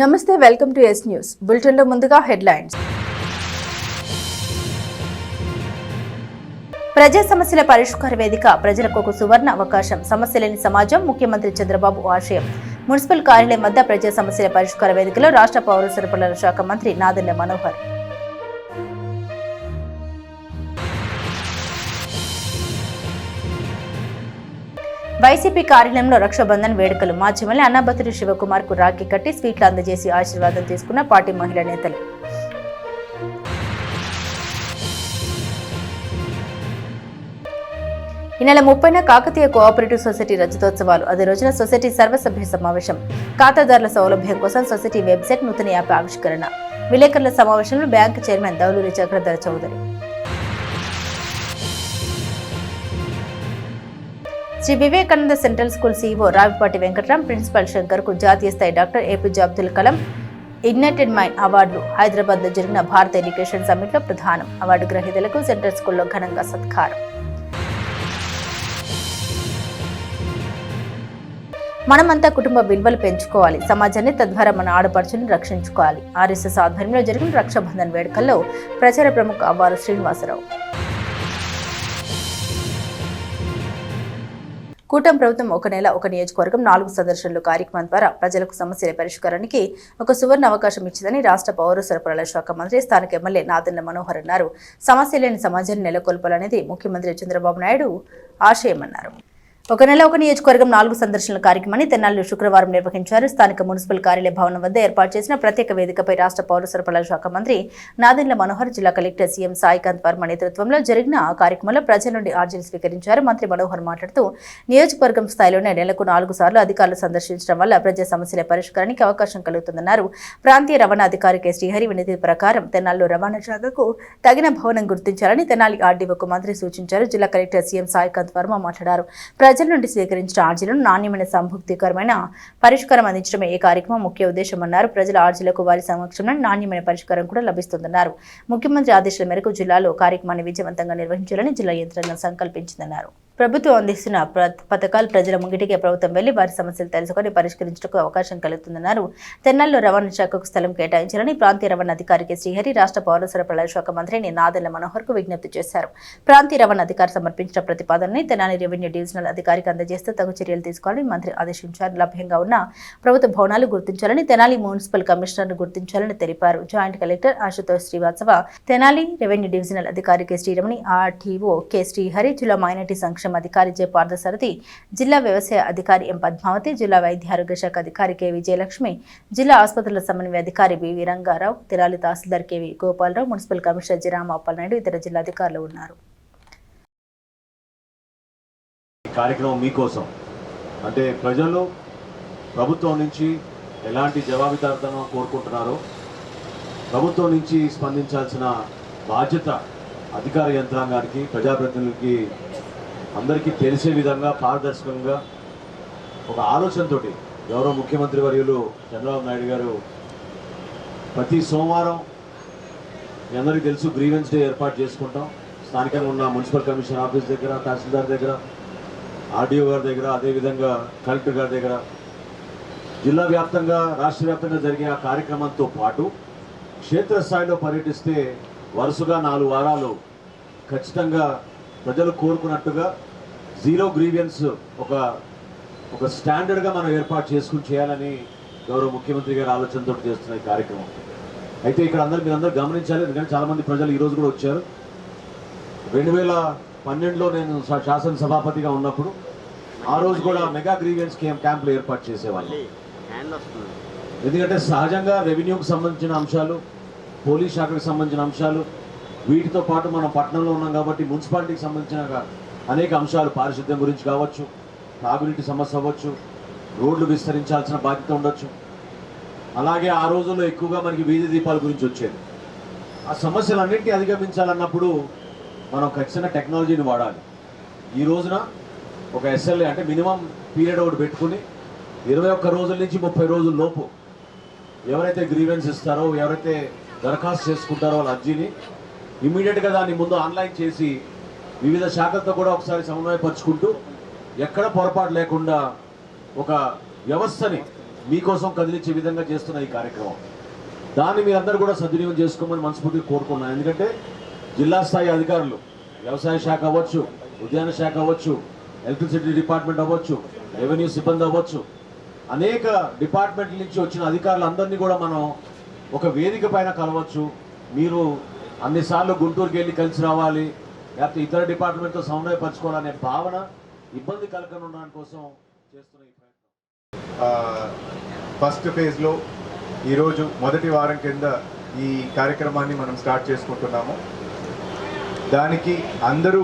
నమస్తే, welcome to yes news bulletin లో ముందుగా హెడ్లైన్స్. ప్రజా సమస్యల పరిష్కార వేదిక ప్రజలకు ఒక సువర్ణ అవకాశం. సమస్య లేని సమాజం ముఖ్యమంత్రి చంద్రబాబు ఆశయం. మున్సిపల్ కార్యాలయం వద్ద ప్రజా సమస్యల పరిష్కార వేదికలో రాష్ట్ర పౌర సరఫరాల శాఖ మంత్రి నాదెండ్ల మనోహర్. వైసీపీ కార్యాలయంలో రక్షాబంధన్ వేడుకలు. మాధ్యమల్లి అన్నాబత్తుడి శివకుమార్ కు రాఖీ కట్టి స్వీట్లు అందజేసి ఆశీర్వాదం తీసుకున్న పార్టీ మహిళా నేతలు. ఈ నెల 30న కాకతీయ కోఆపరేటివ్ సొసైటీ రజతోత్సవాలు. అదే రోజున సొసైటీ సర్వసభ్య సమావేశం. ఖాతాదారుల సౌలభ్యం కోసం సొసైటీ వెబ్సైట్ నూతన యాప్ ఆవిష్కరణ. విలేకరుల సమావేశంలో bank chairman Dauluri Chakradhar Chowdary. Sri Vivekananda central school CEO Ravipati Venkatram, principal Shankar కు జాతీయ స్థాయి doctor APJ Abdul Kalam ignited mind అవార్డులు. హైదరాబాద్ లో జరిగిన భారత ఎడ్యుకేషన్ సమ్మిట్ లో ప్రధానం. అవార్డు గ్రహీతలకు సెంట్రల్ స్కూల్లో ఘనంగా సత్కారం. మనమంతా కుటుంబ విలువలు పెంచుకోవాలి, సమాజాన్ని తద్వారా మన ఆడపడుచుని రక్షించుకోవాలి. ఆర్ఎస్ఎస్ ఆధ్వర్యంలో జరిగిన రక్షాబంధన్ వేడుకల్లో ప్రచార ప్రముఖ అవ్వారు శ్రీనివాసరావు. కూటమి ప్రభుత్వం ఒక నెల ఒక నియోజకవర్గం 4 సందర్శనలు కార్యక్రమం ద్వారా ప్రజలకు సమస్యల పరిష్కారానికి ఒక సువర్ణ అవకాశం ఇచ్చిందని రాష్ట్ర పౌర సరఫరాల శాఖ మంత్రి స్థానిక ఎమ్మెల్యే నాదెండ్ల మనోహర్ అన్నారు. సమస్య లేని సమాజాన్ని నెలకొల్పాలనేది ముఖ్యమంత్రి చంద్రబాబు నాయుడు ఆశయమన్నారు. ఒక నెల ఒక నియోజకవర్గం 4 సందర్శనల కార్యక్రమాన్ని తెనాలిలో శుక్రవారం నిర్వహించారు. స్థానిక మున్సిపల్ కార్యాలయ భవనం వద్ద ఏర్పాటు చేసిన ప్రత్యేక వేదికపై రాష్ట్ర పౌర సరఫరాల శాఖ మంత్రి నాదెండ్ల మనోహర్, జిల్లా కలెక్టర్ సీఎం సాయికాంత్ వర్మ నేతృత్వంలో జరిగిన కార్యక్రమంలో ప్రజల నుండి ఆర్జీలు స్వీకరించారు. మంత్రి మనోహర్ మాట్లాడుతూ నియోజకవర్గం స్థాయిలోనే నెలకు 4 సార్లు అధికారులు సందర్శించడం వల్ల ప్రజా సమస్యల పరిష్కారానికి అవకాశం కలుగుతుందన్నారు. ప్రాంతీయ రవాణా అధికారి కె శ్రీహరి వినతి ప్రకారం తెనాలిలో రవాణా శాఖకు తగిన భవనం గుర్తించాలని తెనాలి ఆర్డీఓకు మంత్రి సూచించారు. జిల్లా కలెక్టర్ సీఎం సాయికాంత్ వర్మ మాట్లాడారు. ప్రజల నుండి స్వీకరించిన ఆర్జీలను నాణ్యమైన సంతృప్తికరమైన పరిష్కారం అందించడమే ఈ కార్యక్రమం ముఖ్య ఉద్దేశమన్నారు. ప్రజల ఆర్జీలకు వారి సమక్షంలో నాణ్యమైన పరిష్కారం కూడా లభిస్తుందన్నారు. ముఖ్యమంత్రి ఆదేశాల మేరకు జిల్లాలో కార్యక్రమాన్ని విజయవంతంగా నిర్వహించాలని జిల్లా యంత్రాంగం సంకల్పించిందన్నారు. ప్రభుత్వం అందిస్తున్న పథకాలు ప్రజల ముంగిటికే ప్రభుత్వం వెళ్లి వారి సమస్యలు తెలుసుకుని పరిష్కరించడానికి అవకాశం కలుగుతుందన్నారు. తెనాలిలో రవాణా శాఖకు స్థలం కేటాయించాలని ప్రాంతీయ రవాణా అధికారికి శ్రీహరి రాష్ట్ర పౌర సరఫరాల శాఖ మంత్రిని నాదెండ్ల మనోహర్ కు విజ్ఞప్తి చేశారు. ప్రాంతీయ రవాణా అధికారి సమర్పించిన ప్రతిపాదనని తెనాలి రెవెన్యూ డివిజనల్ అధికారికి అందజేస్తూ తగు చర్యలు తీసుకోవాలని మంత్రి ఆదేశించారు. లభ్యంగా ఉన్న ప్రభుత్వ భవనాలు గుర్తించాలని, తెనాలి మున్సిపల్ కమిషనర్ ను గుర్తించాలని తెలిపారు. Joint collector Ashutosh Srivastava, Tenali revenue divisional అధికారి K Sriramani, RTO K Srihari, జిల్లా మైనార్టీ సంక్షేమ అధికారి జె పార్థసారథి, జిల్లా వ్యవసాయ అధికారి ఎం పద్మావతి, జిల్లా వైద్య ఆరోగ్య శాఖ అధికారి కె విజయలక్ష్మి, జిల్లా ఆసుపత్రుల సమన్వయ అధికారి BV Rangarao, Tenali tahsildar KV Gopalarao, municipal commissioner G Ramappal Naidu, ఇతర జిల్లా అధికారులు ఉన్నారు. కార్యక్రమం మీకోసం అంటే ప్రజలు ప్రభుత్వం నుంచి ఎలాంటి జవాబుదారీతనం కోరుకుంటున్నారో, ప్రభుత్వం నుంచి స్పందించాల్సిన బాధ్యత అధికార యంత్రాంగానికి, ప్రజాప్రతినిధులకి అందరికీ తెలిసే విధంగా పారదర్శకంగా ఒక ఆలోచనతో గౌరవ ముఖ్యమంత్రి వర్యులు చంద్రబాబు నాయుడు గారు ప్రతి సోమవారం మీ అందరికీ తెలుసు గ్రీవెన్స్ డే ఏర్పాటు చేసుకుంటాం. స్థానికంగా ఉన్న మున్సిపల్ కమిషనర్ ఆఫీస్ దగ్గర, తహసీల్దార్ దగ్గర, ఆర్డీఓ గారి దగ్గర, అదేవిధంగా కలెక్టర్ గారి దగ్గర జిల్లా వ్యాప్తంగా, రాష్ట్ర వ్యాప్తంగా జరిగే ఆ కార్యక్రమంతో పాటు క్షేత్రస్థాయిలో పర్యటిస్తే వరుసగా 4 వారాలు ఖచ్చితంగా ప్రజలు కోరుకున్నట్టుగా జీరో గ్రీవియన్స్ ఒక స్టాండర్డ్గా మనం ఏర్పాటు చేసుకుని చేయాలని గౌరవ ముఖ్యమంత్రి గారి ఆలోచనతో చేస్తున్న ఈ కార్యక్రమం. అయితే ఇక్కడ మీరందరూ గమనించాలి, ఎందుకంటే చాలామంది ప్రజలు ఈరోజు కూడా వచ్చారు. 2012లో నేను శాసనసభాపతిగా ఉన్నప్పుడు ఆ రోజు కూడా మెగా గ్రీవియన్స్ క్యాంపులు ఏర్పాటు చేసేవాళ్ళు. ఎందుకంటే సహజంగా రెవెన్యూకి సంబంధించిన అంశాలు, పోలీస్ శాఖకు సంబంధించిన అంశాలు, వీటితో పాటు మనం పట్టణంలో ఉన్నాం కాబట్టి మున్సిపాలిటీకి సంబంధించిన అనేక అంశాలు, పారిశుద్ధ్యం గురించి కావచ్చు, తాగునీటి సమస్య అవ్వచ్చు, రోడ్లు విస్తరించాల్సిన బాధ్యత ఉండొచ్చు. అలాగే ఆ రోజుల్లో ఎక్కువగా మనకి వీధి దీపాల గురించి వచ్చేది. ఆ సమస్యలన్నింటినీ అధిగమించాలన్నప్పుడు మనం ఖచ్చితంగా టెక్నాలజీని వాడాలి. ఈ రోజున ఒక ఎస్ఎల్ఏ అంటే మినిమం పీరియడ్ ఒకటి పెట్టుకుని 21 రోజుల నుంచి 30 రోజుల లోపు ఎవరైతే గ్రీవెన్స్ ఇస్తారో, ఎవరైతే దరఖాస్తు చేసుకుంటారో వాళ్ళ అర్జీని ఇమీడియట్గా దాన్ని ముందు ఆన్లైన్ చేసి వివిధ శాఖలతో కూడా ఒకసారి సమన్వయపరుచుకుంటూ ఎక్కడ పొరపాటు లేకుండా ఒక వ్యవస్థని మీకోసం కదిలించే విధంగా చేస్తున్న ఈ కార్యక్రమం. దాన్ని మీరందరూ కూడా సద్వినియోగం చేసుకోమని మనస్ఫూర్తిగా కోరుకున్నాను. ఎందుకంటే జిల్లా స్థాయి అధికారులు, వ్యవసాయ శాఖ అవ్వచ్చు, ఉద్యాన శాఖ అవ్వచ్చు, ఎలక్ట్రిసిటీ డిపార్ట్మెంట్ అవ్వచ్చు, రెవెన్యూ సిబ్బంది అవ్వచ్చు, అనేక డిపార్ట్మెంట్ల నుంచి వచ్చిన అధికారులందరినీ కూడా మనం ఒక వేదిక పైన కలవచ్చు. మీరు అన్నిసార్లు గుంటూరుకి వెళ్ళి కలిసి రావాలి, లేకపోతే ఇతర డిపార్ట్మెంట్తో సమన్వయపరచుకోవాలనే భావన ఇబ్బంది కలగకుండా ఉండడం కోసం చేస్తున్న ఈ ప్రయత్నం. ఫస్ట్ ఫేజ్లో ఈరోజు మొదటి వారం కింద ఈ కార్యక్రమాన్ని మనం స్టార్ట్ చేసుకుంటున్నాము. దానికి అందరూ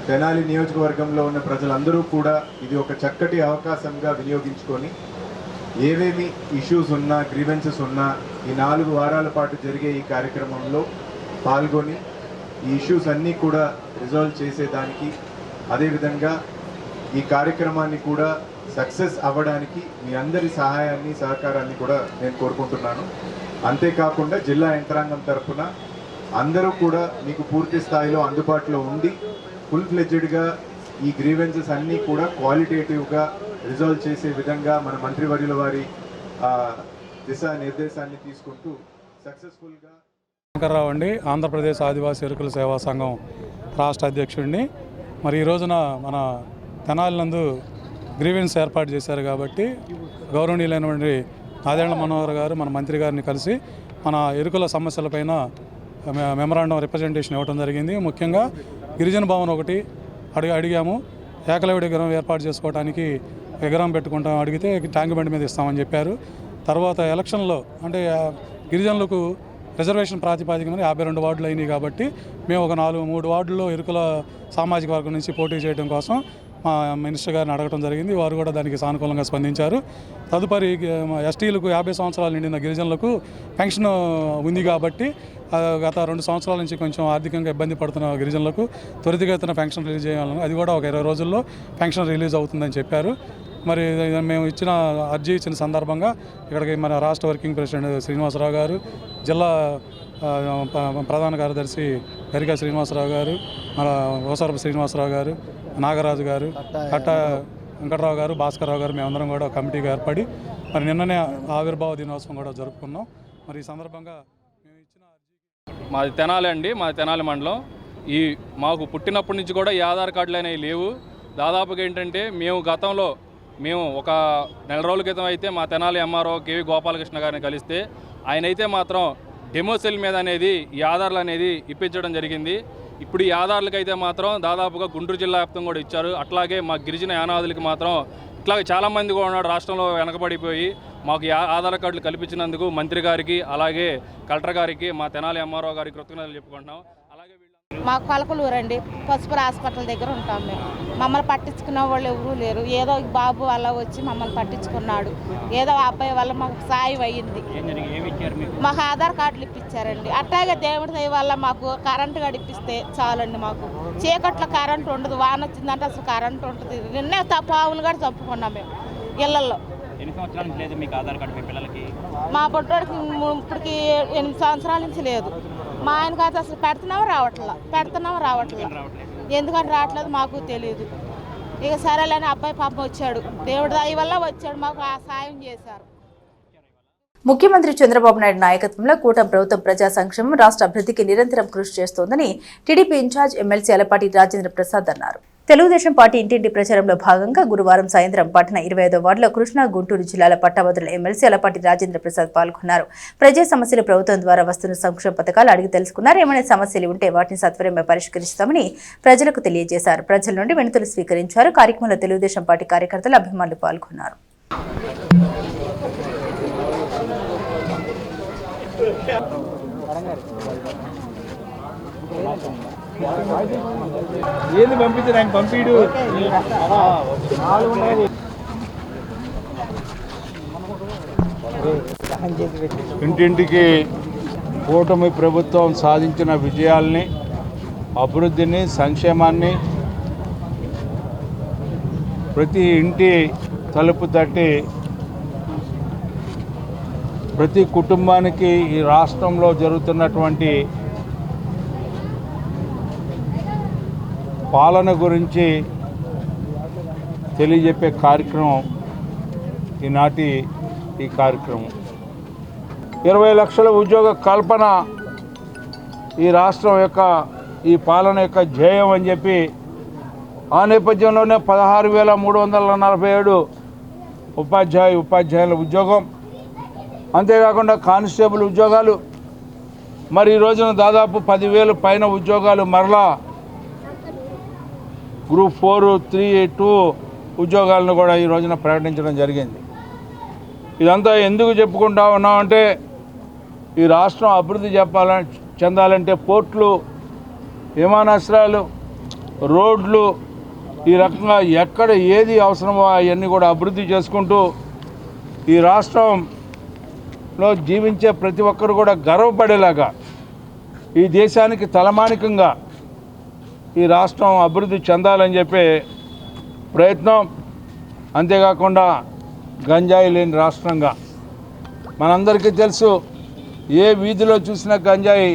తెనాలి నియోజకవర్గంలో ఉన్న ప్రజలందరూ కూడా ఇది ఒక చక్కటి అవకాశంగా వినియోగించుకొని ఏవేమి ఇష్యూస్ ఉన్నా, గ్రీవెన్సెస్ ఉన్నా ఈ 4 వారాల పాటు జరిగే ఈ కార్యక్రమంలో పాల్గొని ఈ ఇష్యూస్ అన్నీ కూడా రిజాల్వ్ చేసేదానికి, అదేవిధంగా ఈ కార్యక్రమాన్ని కూడా సక్సెస్ అవ్వడానికి మీ అందరి సహాయాన్ని, సహకారాన్ని కూడా నేను కోరుకుంటున్నాను. అంతేకాకుండా జిల్లా యంత్రాంగం తరఫున అందరూ కూడా మీకు పూర్తి స్థాయిలో అందుబాటులో ఉండి ఫుల్ ఫ్లెడ్జెడ్గా ఈ గ్రీవెన్సెస్ అన్నీ కూడా క్వాలిటేటివ్గా రిజాల్వ్ చేసే విధంగా మన మంత్రివర్యుల వారి దిశానిర్దేశాన్ని తీసుకుంటూ సక్సెస్ఫుల్గా. శంకర్రావు అండి, ఆంధ్రప్రదేశ్ ఆదివాసీ ఎరుకుల సేవా సంఘం రాష్ట్ర అధ్యక్షుడిని. మరి ఈ రోజున మన తెనాలి నందు గ్రీవెన్స్ ఏర్పాటు చేశారు కాబట్టి గౌరవనీయులైనటువంటి నాదెండ్ల మనోహర్ గారు మన మంత్రి గారిని కలిసి మన ఎరుకుల సమస్యలపైన మెమరాండం రిప్రజెంటేషన్ ఇవ్వడం జరిగింది. ముఖ్యంగా గిరిజన భవన్ ఒకటి అడిగాము. ఏకలవ్యుడి విగ్రహం ఏర్పాటు చేసుకోవడానికి విగ్రహం పెట్టుకుంటాం అడిగితే ట్యాంక్ బండి మీద ఇస్తామని చెప్పారు. తర్వాత ఎలక్షన్లో అంటే గిరిజనులకు రిజర్వేషన్ ప్రాతిపదికన 52 వార్డులు అయినాయి కాబట్టి మేము ఒక 3 వార్డుల్లో ఎరుకుల సామాజిక వర్గం నుంచి పోటీ చేయడం కోసం మా మినిస్టర్ గారిని అడగడం జరిగింది. వారు కూడా దానికి సానుకూలంగా స్పందించారు. తదుపరి ఎస్టీలకు 50 సంవత్సరాలు నిండిన గిరిజనులకు పెన్షన్ ఉంది కాబట్టి గత 2 సంవత్సరాల నుంచి కొంచెం ఆర్థికంగా ఇబ్బంది పడుతున్న గిరిజనులకు త్వరితగతిన పెన్షన్ రిలీజ్ చేయాలని, అది కూడా ఒక 20 రోజుల్లో పెన్షన్ రిలీజ్ అవుతుందని చెప్పారు. మరి మేము అర్జీ ఇచ్చిన సందర్భంగా ఇక్కడికి మన రాష్ట్ర వర్కింగ్ ప్రెసిడెంట్ శ్రీనివాసరావు గారు, జిల్లా ప్రధాన కార్యదర్శి గరికా శ్రీనివాసరావు గారు, మన ఓసరపు శ్రీనివాసరావు గారు, నాగరాజు గారు, కట్ట వెంకటరావు గారు, భాస్కర్రావు గారు, మేమందరం కూడా కమిటీగా ఏర్పడి మరి నిన్ననే ఆవిర్భావ దినోత్సవం కూడా జరుపుకున్నాం. మరి ఈ సందర్భంగా మేము ఇచ్చిన మాది తెనాలి అండి, మాది తెనాలి మండలం. మాకు పుట్టినప్పటి నుంచి కూడా ఈ ఆధార్ కార్డులు అనేవి లేవు. దాదాపుగా ఏంటంటే మేము ఒక 4 రోజుల క్రితం అయితే మా తెనాలి ఎంఆర్ఓ కేవి గోపాలకృష్ణ గారిని కలిస్తే ఆయన అయితే మాత్రం డెమోసెల్ మీద అనేది ఈ ఆధార్లు అనేది ఇప్పించడం జరిగింది. ఇప్పుడు ఈ ఆధార్లకైతే మాత్రం దాదాపుగా గుంటూరు జిల్లా వ్యాప్తంగా కూడా ఇచ్చారు. అట్లాగే మా గిరిజన యానాదులకి మాత్రం ఇట్లాగే చాలామంది కూడా ఉన్నాడు రాష్ట్రంలో వెనకబడిపోయి. మాకు ఆధార్ కార్డులు కల్పించినందుకు మంత్రి గారికి, అలాగే కలెక్టర్ గారికి, మా తెనాలి ఎంఆర్ఓ గారికి కృతజ్ఞతలు చెప్పుకుంటున్నాం. అలాగే మాకు పలకలూరు అండి, పసుపుర హాస్పిటల్ దగ్గర ఉంటాం మేము. మమ్మల్ని పట్టించుకునే వాళ్ళు ఎవరూ లేరు. ఏదో బాబు వల్ల వచ్చి మమ్మల్ని పట్టించుకున్నాడు. ఏదో అబ్బాయి వల్ల మాకు సాయం అయ్యింది. మాకు ఆధార్ కార్డులు ఇప్పించారండి. అట్లాగే దేవుడి దయ వల్ల మాకు కరెంటు గడి ఇప్పిస్తే చాలండి. మాకు చీకట్లో కరెంటు ఉండదు, వాన వచ్చిందంటే అసలు కరెంటు ఉంటుంది. నిన్నే పావులు కూడా చంపుకున్నాం మేము ఇళ్లలో. ఎన్ని సంవత్సరాల నుంచి లేదు మీకు ఆధార్ కార్డు మీ పిల్లలకి? మా బొట్టోడికి ఇప్పటికి 8 సంవత్సరాల నుంచి లేదు. మా ఆయనకి అయితే అసలు పెడుతున్నామో రావట్లేదు. ఎందుకని రావట్లేదు మాకు తెలియదు. ఇక సరేలేని అబ్బాయి పాపం వచ్చాడు, దేవుడి దయ వల్ల వచ్చాడు, మాకు ఆ సాయం చేశారు. ముఖ్యమంత్రి చంద్రబాబు నాయుడు నాయకత్వంలో కూటమి ప్రభుత్వం ప్రజా సంక్షేమం, రాష్ట్ర అభివృద్ధికి నిరంతరం కృషి చేస్తోందని TDP incharge MLC Alapati Rajendra Prasad అన్నారు. తెలుగుదేశం పార్టీ ఇంటింటి ప్రచారంలో భాగంగా గురువారం సాయంత్రం పట్టణ 25వ వార్డులో కృష్ణా, గుంటూరు జిల్లాల పట్టభద్రుల ఎమ్మెల్సీ అలపాటి రాజేంద్ర ప్రసాద్ పాల్గొన్నారు. ప్రజా సమస్యలు ప్రభుత్వం ద్వారా వస్తున్న సంక్షేమ పథకాలు అడిగి తెలుసుకున్నారు. ఏమైనా సమస్యలు ఉంటే వాటిని సత్వరమే పరిష్కరిస్తామని ప్రజలకు తెలియజేశారు. ప్రజల నుండి వినతులు స్వీకరించారు. కార్యక్రమంలో తెలుగుదేశం పార్టీ కార్యకర్తలు, అభిమానులు పాల్గొన్నారు. ఏంది పంపించారు ఆయన పంపిడు. ఇంటింటికి కూటమి ప్రభుత్వం సాధించిన విజయాల్ని, అభివృద్ధిని, సంక్షేమాన్ని ప్రతి ఇంటి తలుపు తట్టి ప్రతి కుటుంబానికి ఈ రాష్ట్రంలో జరుగుతున్నటువంటి పాలన గురించి తెలియజెప్పే కార్యక్రమం ఈనాటి ఈ కార్యక్రమం. 20 లక్షల ఉద్యోగ కల్పన ఈ రాష్ట్రం యొక్క ఈ పాలన యొక్క ధ్యేయం అని చెప్పి ఆ నేపథ్యంలోనే 16,347 ఉపాధ్యాయుల ఉద్యోగం, అంతేకాకుండా కానిస్టేబుల్ ఉద్యోగాలు, మరి ఈ రోజున దాదాపు 10,000 పైన ఉద్యోగాలు మరలా గ్రూప్ 4, 3, 2 ఉద్యోగాలను కూడా ఈ రోజున ప్రకటించడం జరిగింది. ఇదంతా ఎందుకు చెప్పుకుంటా ఉన్నామంటే ఈ రాష్ట్రం అభివృద్ధి చెందాలంటే పోర్ట్లు, విమానాశ్రయాలు, రోడ్లు, ఈ రకంగా ఎక్కడ ఏది అవసరమో అవన్నీ కూడా అభివృద్ధి చేసుకుంటూ ఈ రాష్ట్రంలో జీవించే ప్రతి ఒక్కరు కూడా గర్వపడేలాగా ఈ దేశానికి తలమానికంగా ఈ రాష్ట్రం అభివృద్ధి చెందాలని చెప్పే ప్రయత్నం. అంతేకాకుండా గంజాయి లేని రాష్ట్రంగా, మనందరికీ తెలుసు ఏ వీధిలో చూసినా గంజాయి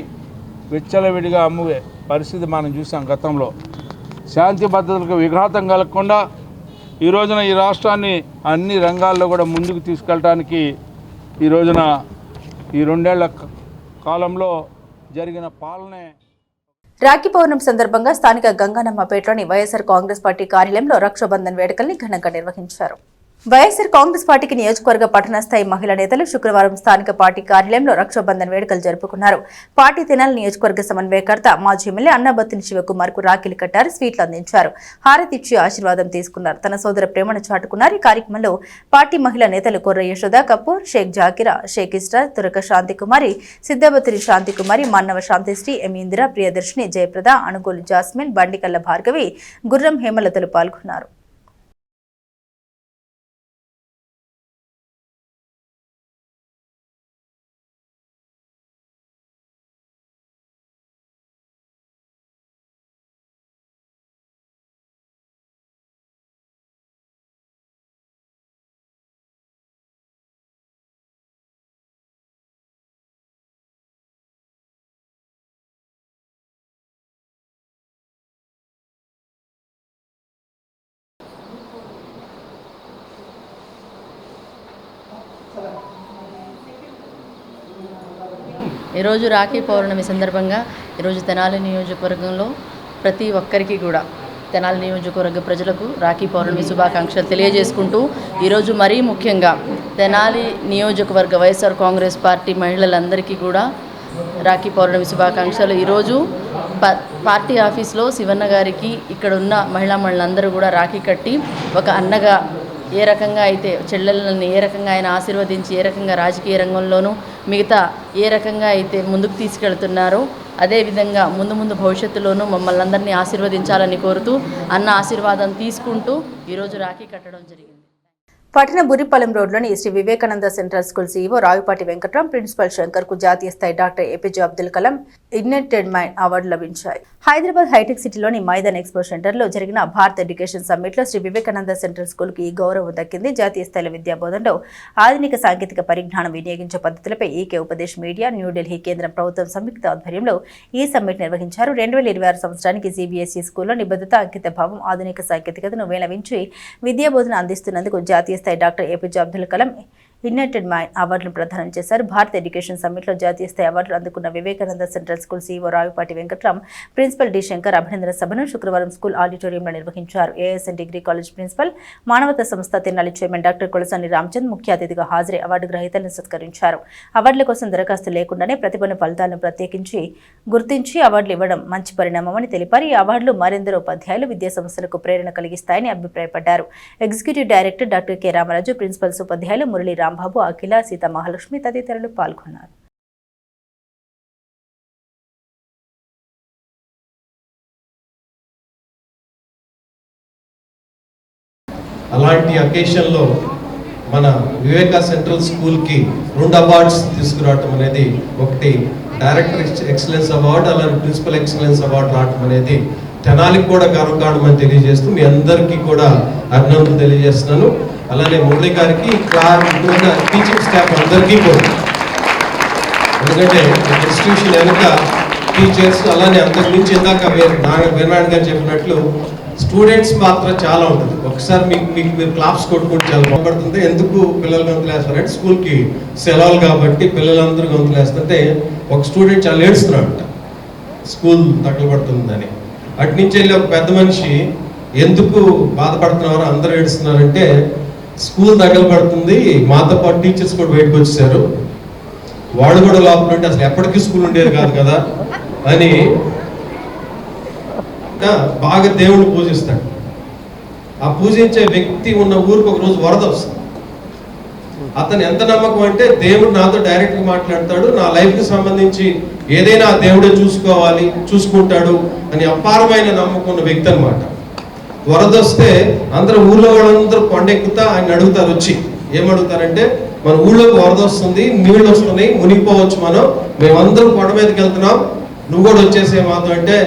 విచ్చలవిడిగా అమ్మే పరిస్థితి మనం చూసాం గతంలో. శాంతి భద్రతలకు విఘాతం కలగకుండా ఈ రోజున ఈ రాష్ట్రాన్ని అన్ని రంగాల్లో కూడా ముందుకు తీసుకెళ్ళడానికి ఈ రోజున ఈ 2 ఏళ్ల కాలంలో జరిగిన పాలనే. రాఖీ పౌర్ణమి సందర్భంగా స్థానిక గంగానమ్మపేటలోని వైఎస్ఆర్ కాంగ్రెస్ పార్టీ కార్యాలయంలో రక్షాబంధన్ వేడుకల్ని ఘనంగా నిర్వహించారు. వైఎస్ఆర్ కాంగ్రెస్ పార్టీకి నియోజకవర్గ పట్టణ స్థాయి మహిళా నేతలు శుక్రవారం స్థానిక పార్టీ కార్యాలయంలో రక్షాబంధన్ వేడుకలు జరుపుకున్నారు. పార్టీ తెనాలి నియోజకవర్గ సమన్వయకర్త మాజీ ఎమ్మెల్యే అన్నబత్తిని శివకుమార్ కు రాఖీలు కట్టారు, స్వీట్లు అందించారు, హారతి ఇచ్చి ఆశీర్వాదం తీసుకున్నారు. తన సోదర ప్రేమను చాటుకున్నారు. ఈ కార్యక్రమంలో పార్టీ మహిళా నేతలు కొర్ర యశోద కపూర్, షేక్ జాకిరా, షేక్ ఇస్రా, తురక శాంతికుమారి, సిద్దబత్తిని శాంతికుమారి, మన్నవ శాంతిశ్రీ, ఎం ఇందిర, ప్రియదర్శిని, జయప్రద, అణుగోలు జాస్మిన్, బండికల్ల భార్గవి, గుర్రం హేమలతలు పాల్గొన్నారు. ఈరోజు రాఖీ పౌర్ణమి సందర్భంగా ఈరోజు తెనాలి నియోజకవర్గంలో ప్రతి ఒక్కరికి కూడా తెనాలి నియోజకవర్గ ప్రజలకు రాఖీ పౌర్ణమి శుభాకాంక్షలు తెలియజేసుకుంటూ ఈరోజు మరీ ముఖ్యంగా తెనాలి నియోజకవర్గ వైఎస్ఆర్ కాంగ్రెస్ పార్టీ మహిళలందరికీ కూడా రాఖీ పౌర్ణమి శుభాకాంక్షలు. ఈరోజు పార్టీ ఆఫీస్లో శివన్న గారికి ఇక్కడ ఉన్న మహిళలందరూ కూడా రాఖీ కట్టి ఒక అన్నగా ఏ రకంగా అయితే చెల్లెళ్ళని ఏ రకంగా ఆయన ఆశీర్వదించి ఏ రకంగా రాజకీయ రంగంలోనూ మిగతా ఏ రకంగా అయితే ముందుకు తీసుకెళ్తున్నారో అదేవిధంగా ముందు భవిష్యత్తులోనూ మమ్మల్ని అందరినీ ఆశీర్వదించాలని కోరుతూ అన్న ఆశీర్వాదం తీసుకుంటూ ఈరోజు రాఖీ కట్టడం జరిగింది. పట్టణ బురిపాలెం రోడ్లోని Sri Vivekananda central school CEO Ravipati Venkatram, principal Shankar కు జాతీయ స్థాయి doctor APJ Abdul Kalam ignited mind award లభించాయి. హైదరాబాద్ హైటెక్ సిటీలోని మైదాన్ ఎక్స్పో సెంటర్లో జరిగిన భారత్ ఎడ్యుకేషన్ సమ్మిట్లో శ్రీ వివేకానంద సెంట్రల్ స్కూల్ కి ఈ గౌరవం దక్కింది. జాతీయ స్థాయిలో విద్యా బోధనలో ఆధునిక సాంకేతిక పరిజ్ఞానం వినియోగించే పద్ధతులపై ఈకే ఉపదేశ్ మీడియా, న్యూఢిల్లీ కేంద్ర ప్రభుత్వం సంయుక్త ఆధ్వర్యంలో ఈ సమ్మిట్ నిర్వహించారు. 2026 సంవత్సరానికి సిబిఎస్ఈ స్కూల్లో నిబద్ధత, అంకిత భావం, ఆధునిక సాంకేతికతను వేలవించి విద్యా బోధన అందిస్తున్నందుకు జాతీయ స్థాయి doctor APJ Abdul Kalam ignited mind అవార్డును ప్రదానం చేశారు. భారత్ ఎడ్యుకేషన్ సమ్మిట్లో జాతీయ స్థాయి అవార్డులు అందుకున్న Vivekananda central school CEO Ravipati Venkatram, principal D Shankar అభినందన సభను శుక్రవారం స్కూల్ ఆడిటోరియంలో నిర్వహించారు. ఏఎస్ఎన్ డిగ్రీ కాలేజ్ ప్రిన్సిపల్, మానవతా సంస్థ తెనాలి చైర్మన్ డాక్టర్ కొలసాని రామచంద్ ముఖ్య అతిథిగా హాజరై అవార్డు గ్రహీతలను సత్కరించారు. అవార్డుల కోసం దరఖాస్తు లేకుండానే ప్రతిభను ఫలితాలను ప్రత్యేకించి గుర్తించి అవార్డులు ఇవ్వడం మంచి పరిణామమని తెలిపారు. ఈ అవార్డులు మరెందరో ఉపాధ్యాయులు, విద్యా సంస్థలకు ప్రేరణ కలిగిస్తాయని అభిప్రాయపడ్డారు. Executive director doctor K Ramaraju, principals ఉపాధ్యాయులు మురళీ రాంబాబు, అఖిల, సీతా మహాలక్ష్మి తదితరులు పాల్గొన్నారు. అలాంటి అకేషన్లో మన వివేకా సెంట్రల్ స్కూల్కి 2 అవార్డ్స్ తీసుకురావటం అనేది, ఒకటి డైరెక్టర్ ఎక్సలెన్స్ అవార్డు, అలాగే ప్రిన్సిపల్ ఎక్సలెన్స్ అవార్డు రావటం అనేది తెనాలికి కూడా గర్వకారణమని తెలియజేస్తూ మీ అందరికీ కూడా అభినందనలు తెలియజేస్తున్నాను. అలానే మురళి గారికి, టీచింగ్ స్టాఫ్ అందరికీ కూడా, ఎందుకంటే ఇన్స్టిట్యూషన్ వెనుక టీచర్స్ అలానే అంతకు మించి ఇందాక వీరనారాయణ గారు చెప్పినట్లు స్టూడెంట్స్ మాత్రం చాలా ఉంటుంది. ఒకసారి మీకు మీరు క్లాప్స్ కొట్టుకుంటే చాలా బాగుపడుతుంది. ఎందుకు పిల్లలు గొంతులేస్తారంటే స్కూల్కి సెలవులు కాబట్టి పిల్లలందరూ గొంతులేస్తుంటే ఒక స్టూడెంట్ చాలా ఏడుస్తున్నాడంట స్కూల్ తగలబడుతుందని. అటు నుంచి వెళ్ళి ఒక పెద్ద మనిషి ఎందుకు బాధపడుతున్నారు అందరూ ఏడుస్తున్నారంటే స్కూల్ తగలబడుతుంది, మాతో పాటు టీచర్స్ కూడా బయటకు వచ్చేసారు, వాళ్ళు కూడా లోపల ఉంటే అసలు ఎప్పటికీ స్కూల్ ఉండేది కాదు కదా అని బాగా దేవుడిని పూజిస్తాడు. ఆ పూజించే వ్యక్తి ఉన్న ఊరికి ఒక రోజు వరద వస్తుంది. అతను ఎంత నమ్మకం అంటే దేవుడు నాతో డైరెక్ట్గా మాట్లాడతాడు, నా లైఫ్కి సంబంధించి ఏదైనా ఆ దేవుడే చూసుకుంటాడు అని అపారమైన నమ్మకం ఉన్న వ్యక్తి అనమాట. వరద వస్తే అందరూ ఊళ్ళో వాళ్ళందరూ కొండెక్కుతా ఆయన అడుగుతారు, వచ్చి ఏమడుగుతారంటే మన ఊళ్ళోకి వరద వస్తుంది, నీళ్ళు వస్తున్నాయి, మునిగిపోవచ్చు, మేమందరం కొండ మీదకి వెళ్తున్నాం, నువ్వు కూడా వచ్చేసే మాతో అంటే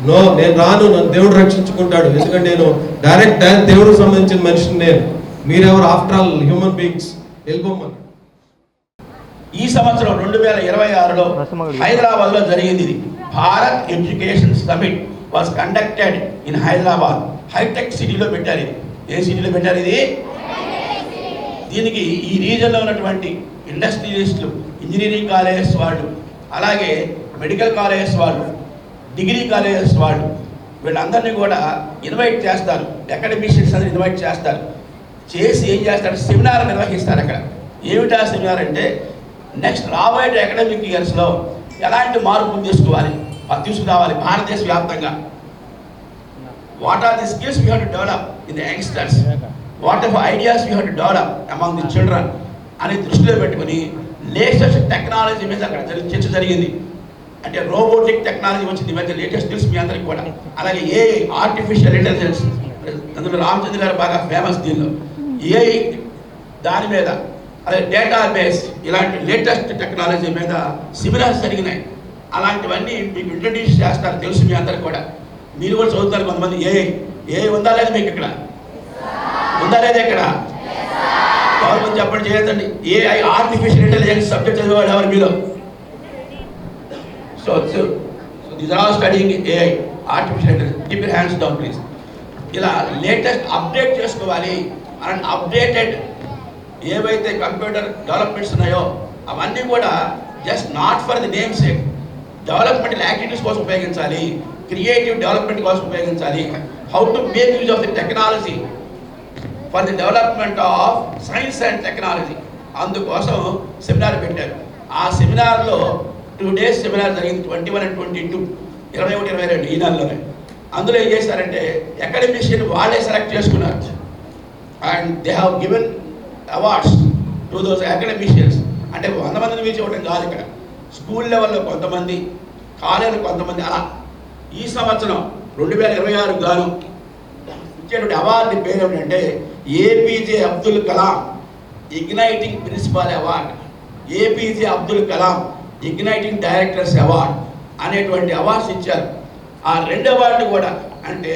నో నేను రాను, నన్ను దేవుడు రక్షించుకుంటాడు, ఎందుకంటే నేను డైరెక్ట్ దేవుడికి సంబంధించిన మనిషిని, నేను మీరెవరు ఆఫ్టర్ ఆల్ హ్యూమన్ బీయింగ్స్, వెళ్ళిపోమని. ఈ సంవత్సరం 2026లో హైదరాబాద్లో జరిగింది. Bharat education summit was conducted in Hyderabad. హైటెక్ సిటీలో పెట్టారు. ఇది ఏ సిటీలో పెట్టారు? ఇది దీనికి ఈ రీజన్లో ఉన్నటువంటి ఇండస్ట్రియలిస్టులు, ఇంజనీరింగ్ కాలేజెస్ వాళ్ళు, అలాగే మెడికల్ కాలేజెస్ వాళ్ళు, డిగ్రీ కాలేజెస్ వాళ్ళు, వీళ్ళందరినీ కూడా ఇన్వైట్ చేస్తారు. అకాడమిషియన్స్ అందరూ ఇన్వైట్ చేస్తారు. చేసి ఏం చేస్తారు? సెమినార్ నిర్వహిస్తారు. అక్కడ ఏమిటా సెమినార్ అంటే నెక్స్ట్ రాబోయే అకాడమిక్ ఇయర్స్లో ఎలాంటి మార్పులు తీసుకురావాలి భారతదేశ వ్యాప్తంగా. What are the skills we have to develop in the youngsters, what of ideas we have to develop among the children అని దృష్టిలో పెట్టుకుని లేటెస్ట్ టెక్నాలజీ మీద అక్కడ చర్చ జరిగింది. అంటే రోబోటిక్ టెక్నాలజీ వచ్చింది మధ్య, లేటెస్ట్ స్కిల్స్ మీ అందరికి కూడా. అలాగే ఏఐ, ఆర్టిఫిషియల్ ఇంటెలిజెన్స్, అందులో రామచంద్ర గారు బాగా ఫేమస్ దీనిలో. ఏఐ దాని మీద, అలాగే డేటా బేస్, ఇలాంటి లేటెస్ట్ టెక్నాలజీ మీద సెమినార్స్ జరిగినాయి. అలాంటివన్నీ మీకు ఇంట్రడ్యూస్ చేస్తారు, తెలుసు మీ అందరికి కూడా. మీరు కూడా చదువుతారు కొంతమంది. ఏఐ ఉందా లేదా మీకు ఇక్కడ? ఉందా లేదా ఇక్కడ? గవర్నమెంట్ చెప్పండి, చేయొద్దండి. ఏఐ, ఆర్టిఫిషియల్ ఇంటెలిజెన్స్ సబ్జెక్ట్ చదివేవాడు ఎవరు మీలో? So these are all studying AI, artificial intelligence. Keep your hands down, please. ఇలా లేటెస్ట్ అప్డేట్ చేసుకోవాలి. అండ్ అప్డేటెడ్ ఏవైతే కంప్యూటర్ డెవలప్మెంట్స్ ఉన్నాయో అవన్నీ కూడా just not for the name sake, development activities కోసం ఉపయోగించాలి, క్రియేటివ్ డెవలప్మెంట్ కోసం ఉపయోగించాలి. How to make use of the technology for the development of science and technology. అందుకోసం సెమినార్ పెట్టారు. ఆ సెమినార్లో 2 days సెమినార్ జరిగింది, 21 and 22, 21, 22 ఈ నెలలోనే. అందులో ఏం చేశారంటే అకాడమిషియన్ వాళ్ళే సెలెక్ట్ చేసుకున్నారు. And they have given awards to those academicians. అంటే 100 మందిని పిలిచి ఇవ్వడం కాదు, ఇక్కడ స్కూల్ లెవెల్లో కొంతమంది, కాలేజీలో కొంతమంది. అలా ఈ సంవత్సరం 2026 గాను ఇచ్చేటువంటి అవార్డు పేరు ఏమిటంటే APJ Abdul Kalam igniting principal award, APJ Abdul Kalam igniting directors award అనేటువంటి అవార్డ్స్ ఇచ్చారు. ఆ 2 అవార్డులు కూడా అంటే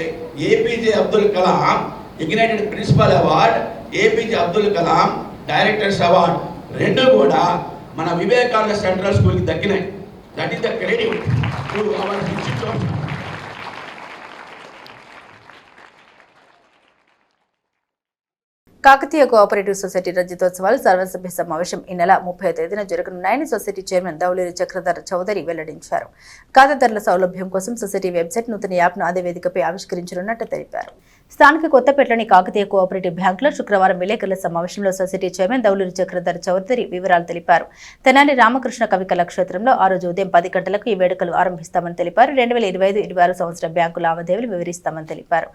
APJ Abdul Kalam ignited principal award, APJ Abdul Kalam directors award 2 కూడా మన వివేకానంద సెంట్రల్ స్కూల్కి దక్కినాయి. That is the credit to our institute. Kakatiya cooperative society రజతోత్సవాలు సర్వసభ్య సమావేశం ఈ నెల 30వ తేదీన జరగనున్నాయని సొసైటీ చైర్మన్ దౌలూరి చక్రధర్ చౌదరి వెల్లడించారు. ఖాతాదారుల సౌలభ్యం కోసం సొసైటీ వెబ్సైట్, నూతన యాప్ను అదే వేదికపై ఆవిష్కరించనున్నట్టు తెలిపారు. స్థానిక కొత్తపేటలోని కాకతీయ కోఆపరేటివ్ బ్యాంకులో శుక్రవారం విలేకరుల సమావేశంలో సొసైటీ చైర్మన్ దౌలూరి చక్రధర్ చౌదరి వివరాలు తెలిపారు. తెనాలి రామకృష్ణ కవి కళాక్షేత్రంలో ఆ రోజు ఉదయం 10 గంటలకు ఈ వేడుకలు ఆరంభిస్తామని తెలిపారు. 2025-26 సంవత్సరం బ్యాంకు లావాదేవీలు వివరిస్తామని తెలిపారు.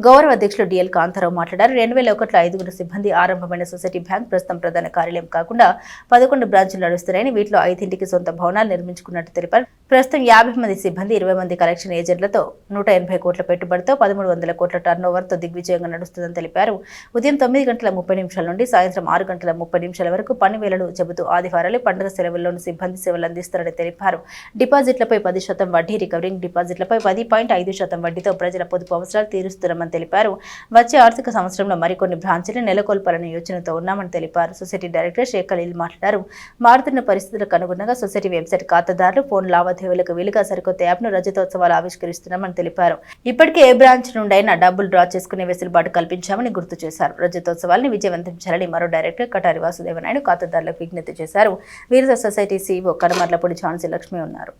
గౌరవ అధ్యక్షులు డిఎల్ కాంతారావు మాట్లాడారు. 2001లో 5 సిబ్బంది ఆరంభమైన సొసైటీ బ్యాంక్ ప్రస్తుతం ప్రధాన కార్యాలయం కాకుండా 11 బ్రాంచులు నడుస్తున్నాయని, వీటిలో 5 సొంత భవనాలు నిర్మించుకున్నట్టు తెలిపారు. ప్రస్తుతం 50 మంది సిబ్బంది, 20 మంది కలెక్షన్ ఏజెంట్లతో 180 కోట్ల పెట్టుబడితో 1300 కోట్ల టర్నోవర్తో ఎవరితో దిగ్విజయంగా నడుస్తుందని తెలిపారు. ఉదయం 9:30 నుండి సాయంత్రం 6:30 వరకు పని వేళలు చెబుతూ ఆదివారాలు, పండుగ సెలవుల్లోనూ సిబ్బంది సేవలు అందిస్తారని తెలిపారు. డిపాజిట్లపై 10% వడ్డీ, రికవరింగ్ డిపాజిట్లపై 10.5% వడ్డీతో ప్రజల పొదుపు అవసరాలు తీరుస్తున్నామని తెలిపారు. వచ్చే ఆర్థిక సంవత్సరంలో మరికొన్ని బ్రాంచీలు నెలకొల్పాలనే యోచనతో ఉన్నామని తెలిపారు. సొసైటీ డైరెక్టర్ షేక్ ఖలీల్ మాట్లాడారు. మారుతున్న పరిస్థితులకు అనుగుణంగా సొసైటీ వెబ్సైట్, ఖాతాదారులు ఫోన్ లావాదేవీలకు వీలుగా సరికొత్త యాప్ను రజతోత్సవాలు ఆవిష్కరిస్తున్నామని తెలిపారు. ఇప్పటికే ఏ బ్రాంచ్ నుండైనా డబ్బులు డ్రా చేసుకునే వెసులుబాటు కల్పించామని గుర్తు చేశారు. రజతోత్సవాల్ని విజయవంతం చేయాలని మరో డైరెక్టర్ కటారి వాసుదేవనాయుడు ఖాతాదారులకు విజ్ఞప్తి చేశారు. వీరత సొసైటీ సీఈఓ కనమర్లపూడి ఝాన్సీ లక్ష్మి ఉన్నారు.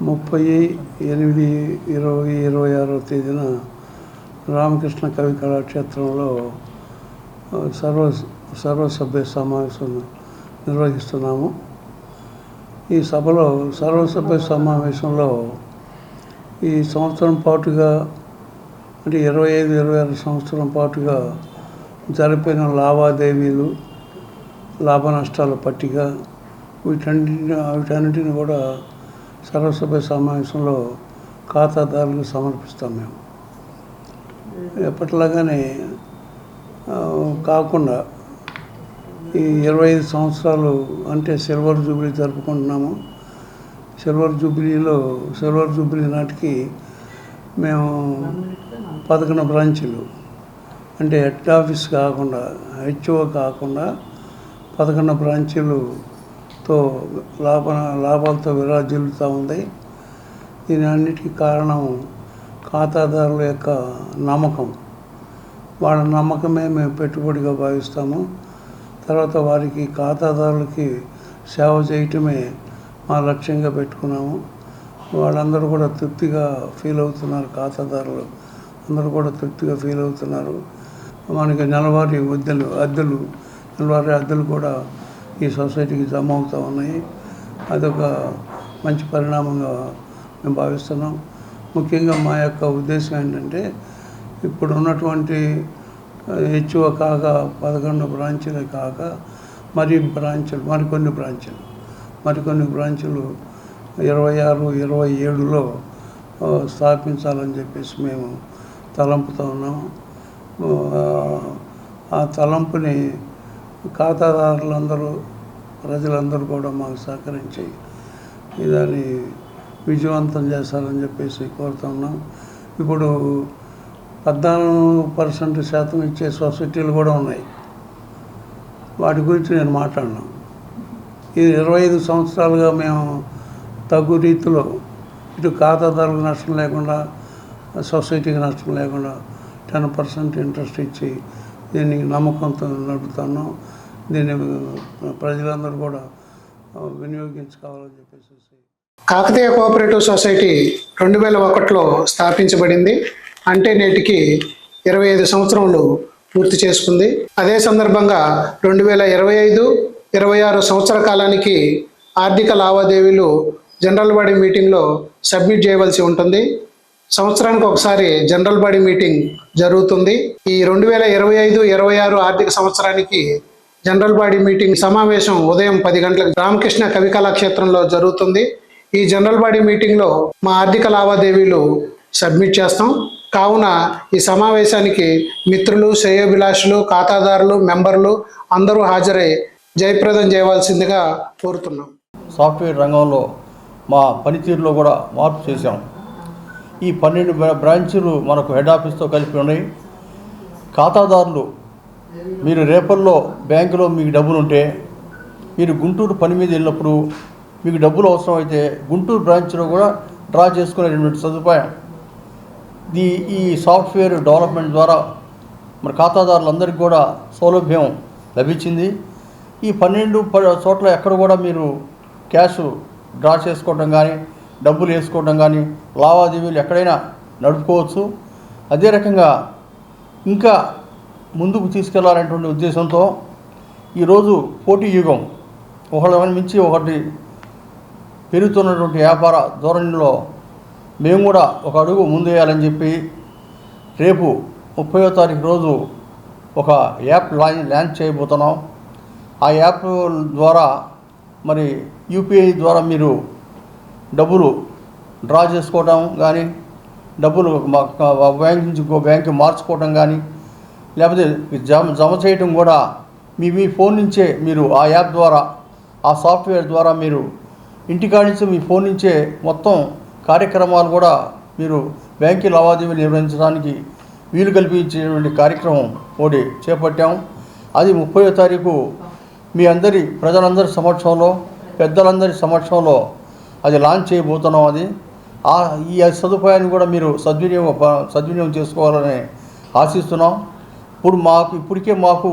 30/8/2026 రామకృష్ణ కవి కళాక్షేత్రంలో సర్వసభ్య సమావేశం నిర్వహిస్తున్నాము. ఈ సభలో సర్వసభ్య సమావేశంలో ఈ సంవత్సరం పాటుగా అంటే 25-26 సంవత్సరం పాటుగా జరిపిన లావాదేవీలు, లాభ నష్టాల పట్టిక వీటన్నిటిని కూడా సర్వసభ్య సమావేశంలో ఖాతాదారులకు సమర్పిస్తాం. మేము ఎప్పటిలాగానే కాకుండా ఈ 25 సంవత్సరాలు అంటే సిల్వర్ జూబ్లీ జరుపుకుంటున్నాము. సిల్వర్ జూబ్లీ నాటికి మేము 11 బ్రాంచీలు అంటే హెడ్ ఆఫీస్ కాకుండా, హెచ్ఓ కాకుండా 11 బ్రాంచీలతో లాభాలతో విరాజిల్లుతూ ఉంది. దీని అన్నిటికీ కారణం ఖాతాదారుల యొక్క నమ్మకం. వాళ్ళ నమ్మకమే మేము పెట్టుబడిగా భావిస్తాము. తర్వాత వారికి ఖాతాదారులకి సేవ చేయటమే మా లక్ష్యంగా పెట్టుకున్నాము. వాళ్ళందరూ కూడా తృప్తిగా ఫీల్ అవుతున్నారు. ఖాతాదారులు అందరూ కూడా తృప్తిగా ఫీల్ అవుతున్నారు. మనకి నెలవారీ అద్దెలు కూడా ఈ సొసైటీకి జమ అవుతూ ఉన్నాయి. అదొక మంచి పరిణామంగా మేము భావిస్తున్నాం. ముఖ్యంగా మా యొక్క ఉద్దేశం ఏంటంటే ఇప్పుడు ఉన్నటువంటి హెచ్ఓ కాక 11 బ్రాంచీలే కాక మరికొన్ని బ్రాంచీలు 26-27లో స్థాపించాలని చెప్పేసి మేము తలంపుతో ఉన్నాము. ఆ తలంపుని ఖాతాదారులందరూ, ప్రజలందరూ కూడా మాకు సహకరించి దాన్ని విజయవంతం చేస్తారని చెప్పేసి కోరుతున్నాం. ఇప్పుడు 14% ఇచ్చే సొసైటీలు కూడా ఉన్నాయి. వాటి గురించి నేను మాట్లాడినా. ఈ 25 సంవత్సరాలుగా మేము తగ్గు రీతిలో ఇటు ఖాతాదారులకు నష్టం లేకుండా, సొసైటీకి నష్టం లేకుండా 10% ఇంట్రెస్ట్ ఇచ్చి దీన్ని నమ్మకంతో నడుపుతున్నాం. దీన్ని ప్రజలందరూ కూడా వినియోగించుకోవాలని చెప్పేసి. కాకతీయ కోఆపరేటివ్ సొసైటీ 2001లో స్థాపించబడింది. అంటే నేటికి 25 సంవత్సరములు పూర్తి చేసుకుంది. అదే సందర్భంగా 2025-26 సంవత్సర కాలానికి ఆర్థిక లావాదేవీలు జనరల్ బాడీ మీటింగ్లో సబ్మిట్ చేయవలసి ఉంటుంది. సంవత్సరానికి ఒకసారి జనరల్ బాడీ మీటింగ్ జరుగుతుంది. ఈ 2025-26 ఆర్థిక సంవత్సరానికి జనరల్ బాడీ మీటింగ్ సమావేశం ఉదయం 10 గంటలకు రామకృష్ణ కవి కళాక్షేత్రంలో జరుగుతుంది. ఈ జనరల్ బాడీ మీటింగ్లో మా ఆర్థిక లావాదేవీలు సబ్మిట్ చేస్తాం. కావున ఈ సమావేశానికి మిత్రులు, శ్రేయోభిలాషులు, ఖాతాదారులు, మెంబర్లు అందరూ హాజరై జయప్రదం చేయవలసిందిగా కోరుతున్నాం. సాఫ్ట్వేర్ రంగంలో మా పనితీరులో కూడా మార్పు చేశాం. ఈ 12 బ్రాంచీలు మనకు హెడ్ ఆఫీస్తో కలిపి ఉన్నాయి. ఖాతాదారులు మీరు రేపల్లో బ్యాంకులో మీకు డబ్బులు ఉంటే మీరు గుంటూరు పని మీద వెళ్ళినప్పుడు మీకు డబ్బులు అవసరం అయితే గుంటూరు బ్రాంచ్లో కూడా డ్రా చేసుకునేటువంటి సదుపాయం ఈ సాఫ్ట్వేర్ డెవలప్మెంట్ ద్వారా మన ఖాతాదారులందరికీ కూడా సౌలభ్యం లభించింది. ఈ 12 చోట్ల ఎక్కడ కూడా మీరు క్యాష్ డ్రా చేసుకోవడం కానీ, డబ్బులు వేసుకోవడం కానీ, లావాదేవీలు ఎక్కడైనా నడుపుకోవచ్చు. అదే రకంగా ఇంకా ముందుకు తీసుకెళ్లాలనేటువంటి ఉద్దేశంతో ఈరోజు పోటీ యుగం, ఒకళ్ళని మించి ఒకటి పెరుగుతున్నటువంటి వ్యాపార ధోరణిలో మేము కూడా ఒక అడుగు ముందు వేయాలని చెప్పి రేపు 30వ తారీఖు రోజు ఒక యాప్ లాంచ్ చేయబోతున్నాం. ఆ యాప్ ద్వారా మరి యూపీఐ ద్వారా మీరు డబ్బులు డ్రా చేసుకోవడం కానీ, డబ్బులు బ్యాంక్ నుంచి ఇంకో బ్యాంకు మార్చుకోవడం కానీ లేకపోతే జమ చేయటం కూడా మీ ఫోన్ నుంచే మీరు ఆ యాప్ ద్వారా ఆ సాఫ్ట్వేర్ ద్వారా మీరు ఇంటికాడి నుంచి మీ ఫోన్ నుంచే మొత్తం కార్యక్రమాలు కూడా మీరు బ్యాంకు లావాదేవీలు నిర్వహించడానికి వీలు కల్పించేటువంటి కార్యక్రమం ఒకటి చేపట్టాం. అది 30వ తారీఖు మీ అందరి ప్రజలందరి సమక్షంలో పెద్దలందరి సమక్షంలో అది లాంచ్ చేయబోతున్నాం. అది ఈ సదుపాయాన్ని కూడా మీరు సద్వినియోగం చేసుకోవాలని ఆశిస్తున్నాం. ఇప్పటికే మాకు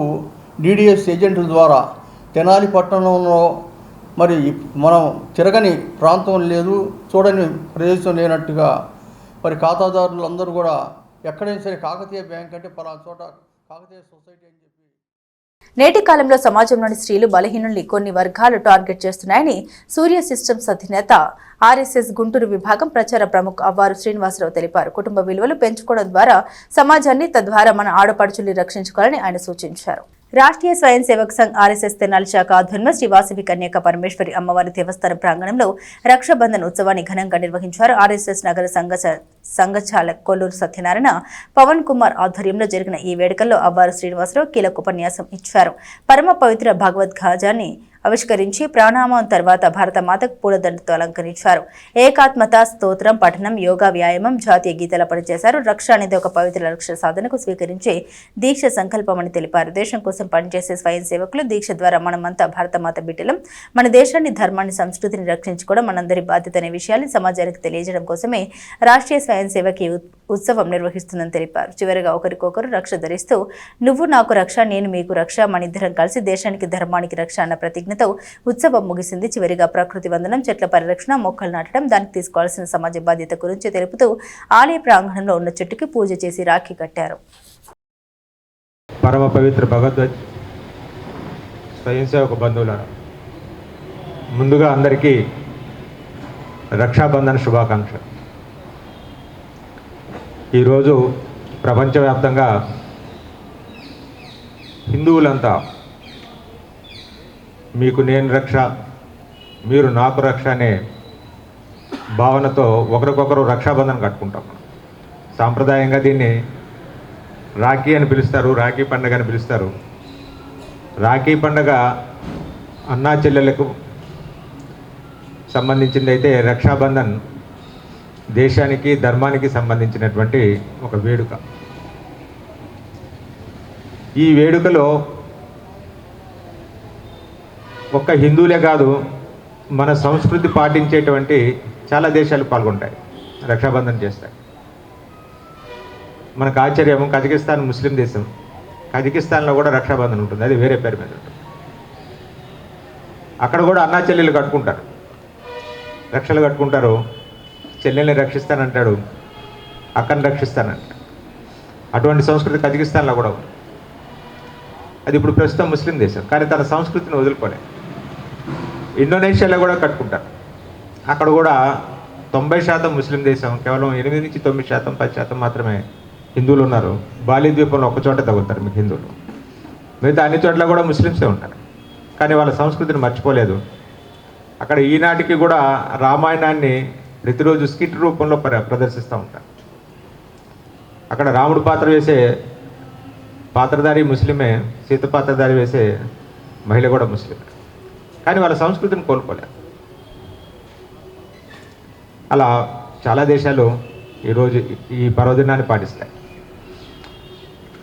డిడిఎస్ ఏజెంట్ల ద్వారా తెనాలి పట్టణంలో మరి మనం తిరగని ప్రాంతం లేదు, చూడని ప్రదేశం లేనట్టుగా మరి ఖాతాదారులు అందరూ కూడా ఎక్కడైనా సరే కాకతీయ బ్యాంక్ అంటే పలానా చోట కాకతీయ సొసైటీ అని చెప్పి. నేటి కాలంలో సమాజంలోని స్త్రీలు బలహీనుల్ని కొన్ని వర్గాలు టార్గెట్ చేస్తున్నాయని సూర్య సిస్టమ్స్ అధినేత ఆర్ఎస్ఎస్ గుంటూరు విభాగం ప్రచార ప్రముఖ అవ్వారు శ్రీనివాసరావు తెలిపారు. కుటుంబ విలువలు పెంచుకోవడం ద్వారా సమాజాన్ని తద్వారా మన ఆడపడుచుల్ని రక్షించుకోవాలని ఆయన సూచించారు. రాష్ట్రీయ స్వయం సేవక్ సంఘ్ ఆర్ఎస్ఎస్ తెనాలి శాఖ ఆధ్వర్యంలో శ్రీ వాసవి కన్యక పరమేశ్వరి అమ్మవారి దేవస్థానం ప్రాంగణంలో రక్షాబంధన్ ఉత్సవాన్ని ఘనంగా నిర్వహించారు. ఆర్ఎస్ఎస్ నగర సంఘచాలక్ కొల్లూరు సత్యనారాయణ పవన్ కుమార్ ఆధ్వర్యంలో జరిగిన ఈ వేడుకల్లో అవ్వారు శ్రీనివాసరావు కీలక ఉపన్యాసం ఇచ్చారు. పరమ పవిత్ర భగవద్గీతాన్ని ఆవిష్కరించి ప్రాణామం తర్వాత భారతమాతకు పూలదండతో అలంకరించారు. ఏకాత్మత స్తోత్రం పఠనం, యోగా, వ్యాయామం, జాతీయ గీతాల పనిచేశారు. రక్ష అనేది ఒక పవిత్ర లక్ష్య సాధనకు స్వీకరించే దీక్ష సంకల్పమని తెలిపారు. దేశం కోసం పనిచేసే స్వయం సేవకులు దీక్ష ద్వారా మనమంతా భారతమాత బిడ్డలం. మన దేశాన్ని, ధర్మాన్ని, సంస్కృతిని రక్షించుకోవడం మనందరి బాధ్యత అనే విషయాన్ని సమాజానికి తెలియజేయడం కోసమే రాష్ట్రీయ స్వయం సేవకి ఉత్సవం నిర్వహిస్తుందని తెలిపారు. చివరిగా ఒకరికొకరు రక్ష ధరిస్తూ నువ్వు నాకు రక్ష, నేను మీకు రక్ష, మనిద్దరం కలిసి దేశానికి, ధర్మానికి రక్ష అన్న ప్రతిజ్ఞతో ఉత్సవం ముగిసింది. చివరిగా ప్రకృతి వందనం, చెట్ల పరిరక్షణ, మొక్కలు నాటడం, దానికి తీసుకోవాల్సిన సమాజ బాధ్యత గురించి తెలుపుతూ ఆలయ ప్రాంగణంలో ఉన్న చెట్టుకి పూజ చేసి రాఖీ కట్టారు. పరమ పవిత్ర భగవద్గీత స్వయం సేవక బంధువులారా, ముందుగా అందరికీ రక్షాబంధన శుభాకాంక్షలు. ఈరోజు ప్రపంచవ్యాప్తంగా హిందువులంతా మీకు నేను రక్ష, మీరు నాకు రక్ష అనే భావనతో ఒకరికొకరు రక్షాబంధన కట్టుకుంటాం. సాంప్రదాయంగా దీన్ని రాఖీ అని పిలుస్తారు, రాఖీ పండుగ అని పిలుస్తారు. రాఖీ పండుగ అన్నా చెల్లెలకు సంబంధించింది అయితే రక్షాబంధన్ దేశానికి, ధర్మానికి సంబంధించినటువంటి ఒక వేడుక. ఈ వేడుకలో ఒక్క హిందువులే కాదు, మన సంస్కృతి పాటించేటువంటి చాలా దేశాలు పాల్గొంటాయి, రక్షాబంధన్ చేస్తాయి. మనకు ఆశ్చర్యం, కజకిస్తాన్ ముస్లిం దేశం, కజకిస్తాన్లో కూడా రక్షాబంధన్ ఉంటుంది, అది వేరే పేరు మీద ఉంటుంది. అక్కడ కూడా అన్నా చెల్లెలు కట్టుకుంటారు, రక్షలు కట్టుకుంటారు. చెల్లెల్ని రక్షిస్తానంటాడు, అక్కని రక్షిస్తానంటాడు. అటువంటి సంస్కృతి కజకిస్తాన్లో కూడా ఉంది. అది ఇప్పుడు ప్రస్తుతం ముస్లిం దేశం, కానీ తన సంస్కృతిని వదులుకోలేదు. ఇండోనేషియాలో కూడా కట్టుకుంటారు. అక్కడ కూడా 90% ముస్లిం దేశం, కేవలం 8 నుంచి 9%, 10% మాత్రమే హిందువులు ఉన్నారు. బాలి ద్వీపంలో ఒక్కచోట తగులుతారు మీకు హిందువులు, మిగతా అన్ని చోట్ల కూడా ముస్లిమ్సే ఉంటారు. కానీ వాళ్ళ సంస్కృతిని మర్చిపోలేదు. అక్కడ ఈనాటికి కూడా రామాయణాన్ని ప్రతిరోజు స్కిట్ రూపంలో ప్రదర్శిస్తూ ఉంటారు. అక్కడ రాముడు పాత్ర వేసే పాత్రధారి ముస్లిమే, సీత పాత్రధారి వేసే మహిళ కూడా ముస్లిమే. కానీ వాళ్ళ సంస్కృతిని కోల్పోలేదు. అలా చాలా దేశాలు ఈరోజు ఈ పర్వదినాన్ని పాటిస్తాయి.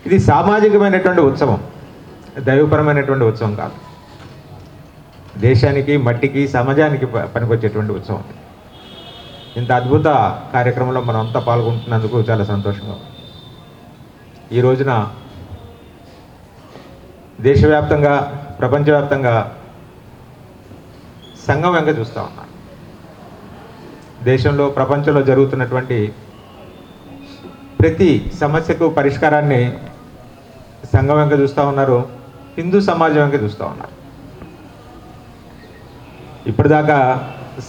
ఇది సామాజికమైనటువంటి ఉత్సవం, దైవపరమైనటువంటి ఉత్సవం కాదు. దేశానికి, మట్టికి, సమాజానికి పనికొచ్చేటువంటి ఉత్సవం. ఇంత అద్భుత కార్యక్రమంలో మనం అంతా పాల్గొంటున్నందుకు చాలా సంతోషంగా ఉంది. ఈ రోజున దేశవ్యాప్తంగా, ప్రపంచవ్యాప్తంగా సంఘం వెంక చూస్తూ ఉన్నారు. దేశంలో, ప్రపంచంలో జరుగుతున్నటువంటి ప్రతి సమస్యకు పరిష్కారాన్ని సంఘం వెంక చూస్తూ ఉన్నారు, హిందూ సమాజం వెంక చూస్తూ ఉన్నారు. ఇప్పటిదాకా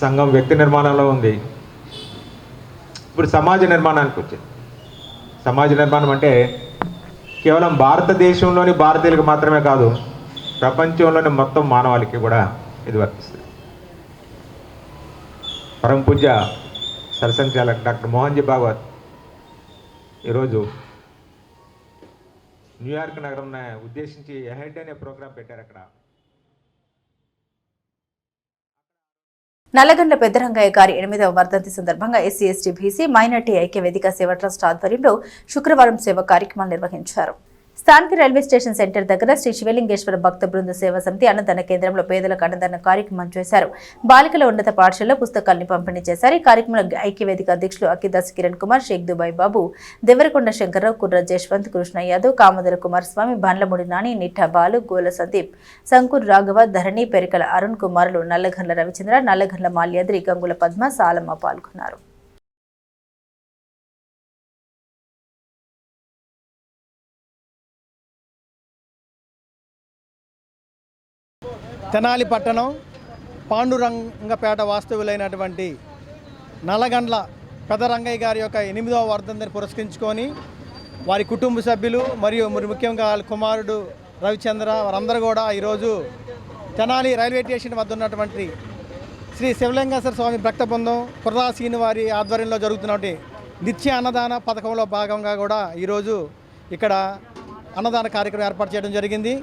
సంఘం వ్యక్తి నిర్మాణంలో ఉంది, ఇప్పుడు సమాజ నిర్మాణానికి వచ్చింది. సమాజ నిర్మాణం అంటే కేవలం భారతదేశంలోని భారతీయులకు మాత్రమే కాదు, ప్రపంచంలోని మొత్తం మానవాళికి కూడా ఇది వర్తిస్తుంది. పరమ పూజ్య సరసంచాలక్ డాక్టర్ మోహన్జీ భాగవత్ ఈరోజు న్యూయార్క్ నగరం ఉద్దేశించి అహెడ్ అనే ప్రోగ్రాం పెట్టారు. అక్కడ నల్లగండ్ల పెద్దరంగయ్య గారి 8వ వర్ధంతి సందర్భంగా ఎస్సీ ఎస్టీ బీసీ మైనార్టీ ఐక్య వేదిక సేవ ట్రస్ట్ ఆధ్వర్యంలో శుక్రవారం సేవ కార్యక్రమాలు నిర్వహించారు. స్థానిక రైల్వే స్టేషన్ సెంటర్ దగ్గర శ్రీ శివలింగేశ్వర భక్త బృంద సేవా సమితి అన్నదాన కేంద్రంలో పేదలకు అన్నదాన కార్యక్రమం చేశారు. బాలికల ఉన్నత పాఠశాలలో పుస్తకాలను పంపిణీ చేశారు. ఈ కార్యక్రమంలో ఐక్యవేదిక అధ్యక్షులు అకిదాస్ కిరణ్ కుమార్, షేక్ దుబాయ్ బాబు, దేవరకొండ శంకర్రావు, కుర్ర జశ్వంత్, కృష్ణ యాదవ్, కామదల కుమారస్వామి, బండ్లమూడి నాని, నిఠా బాలు, గోల సందీప్, శంకూర్ రాఘవ, ధరణి, పెరికల అరుణ్ కుమారులు, నల్లగండ్ల రవిచంద్ర, నల్లగండ్ల మాల్యాద్రి, గంగుల పద్మ, సాలమ్మ పాల్గొన్నారు. తెనాలి పట్టణం పాండురంగపేట వాస్తవులైనటువంటి నల్లగండ్ల పెదరంగయ్య గారి యొక్క 8వ వర్ధంతిని పురస్కరించుకొని వారి కుటుంబ సభ్యులు మరియు ముఖ్యంగా వాళ్ళ కుమారుడు రవిచంద్ర వారందరూ కూడా ఈరోజు తెనాలి రైల్వే స్టేషన్ వద్ద ఉన్నటువంటి శ్రీ శివలింగేశ్వర స్వామి భక్త బృందం కుర్రాసీని వారి ఆధ్వర్యంలో జరుగుతున్నటువంటి నిత్య అన్నదాన పథకంలో భాగంగా కూడా ఈరోజు ఇక్కడ అన్నదాన కార్యక్రమం ఏర్పాటు చేయడం జరిగింది.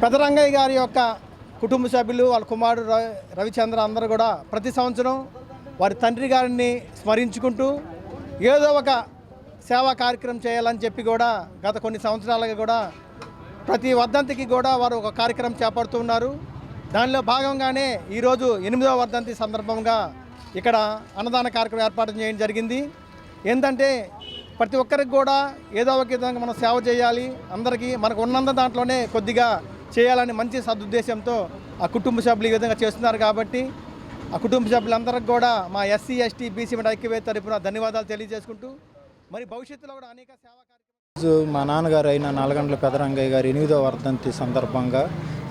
పెదరంగయ్య గారి యొక్క కుటుంబ సభ్యులు వాళ్ళ కుమారుడు రవిచంద్ర అందరూ కూడా ప్రతి సంవత్సరం వారి తండ్రి గారిని స్మరించుకుంటూ ఏదో ఒక సేవా కార్యక్రమం చేయాలని చెప్పి కూడా గత కొన్ని సంవత్సరాలుగా కూడా ప్రతి వర్ధంతికి కూడా వారు ఒక కార్యక్రమం చేపడుతూ ఉన్నారు. దానిలో భాగంగానే ఈరోజు 8వ వర్ధంతి సందర్భంగా ఇక్కడ అన్నదాన కార్యక్రమం ఏర్పాటు చేయడం జరిగింది. ఏంటంటే ప్రతి ఒక్కరికి కూడా ఏదో ఒక విధంగా మనం సేవ చేయాలి, అందరికీ మనకు ఉన్నంత దాంట్లోనే కొద్దిగా చేయాలని మంచి సదుద్దేశంతో ఆ కుటుంబ సభ్యులు ఈ విధంగా చేస్తున్నారు. కాబట్టి ఆ కుటుంబ సభ్యులందరికీ కూడా మా ఎస్సీ ఎస్టీ బీసీ ఐక్యవేదిక తరపున ధన్యవాదాలు తెలియజేసుకుంటూ మరి భవిష్యత్తులో కూడా అనేక సేవా కార్యక్రమాలు. మా నాన్నగారు అయిన నల్లగండ్ల పెదరంగయ్య గారి 8వ వర్ధంతి సందర్భంగా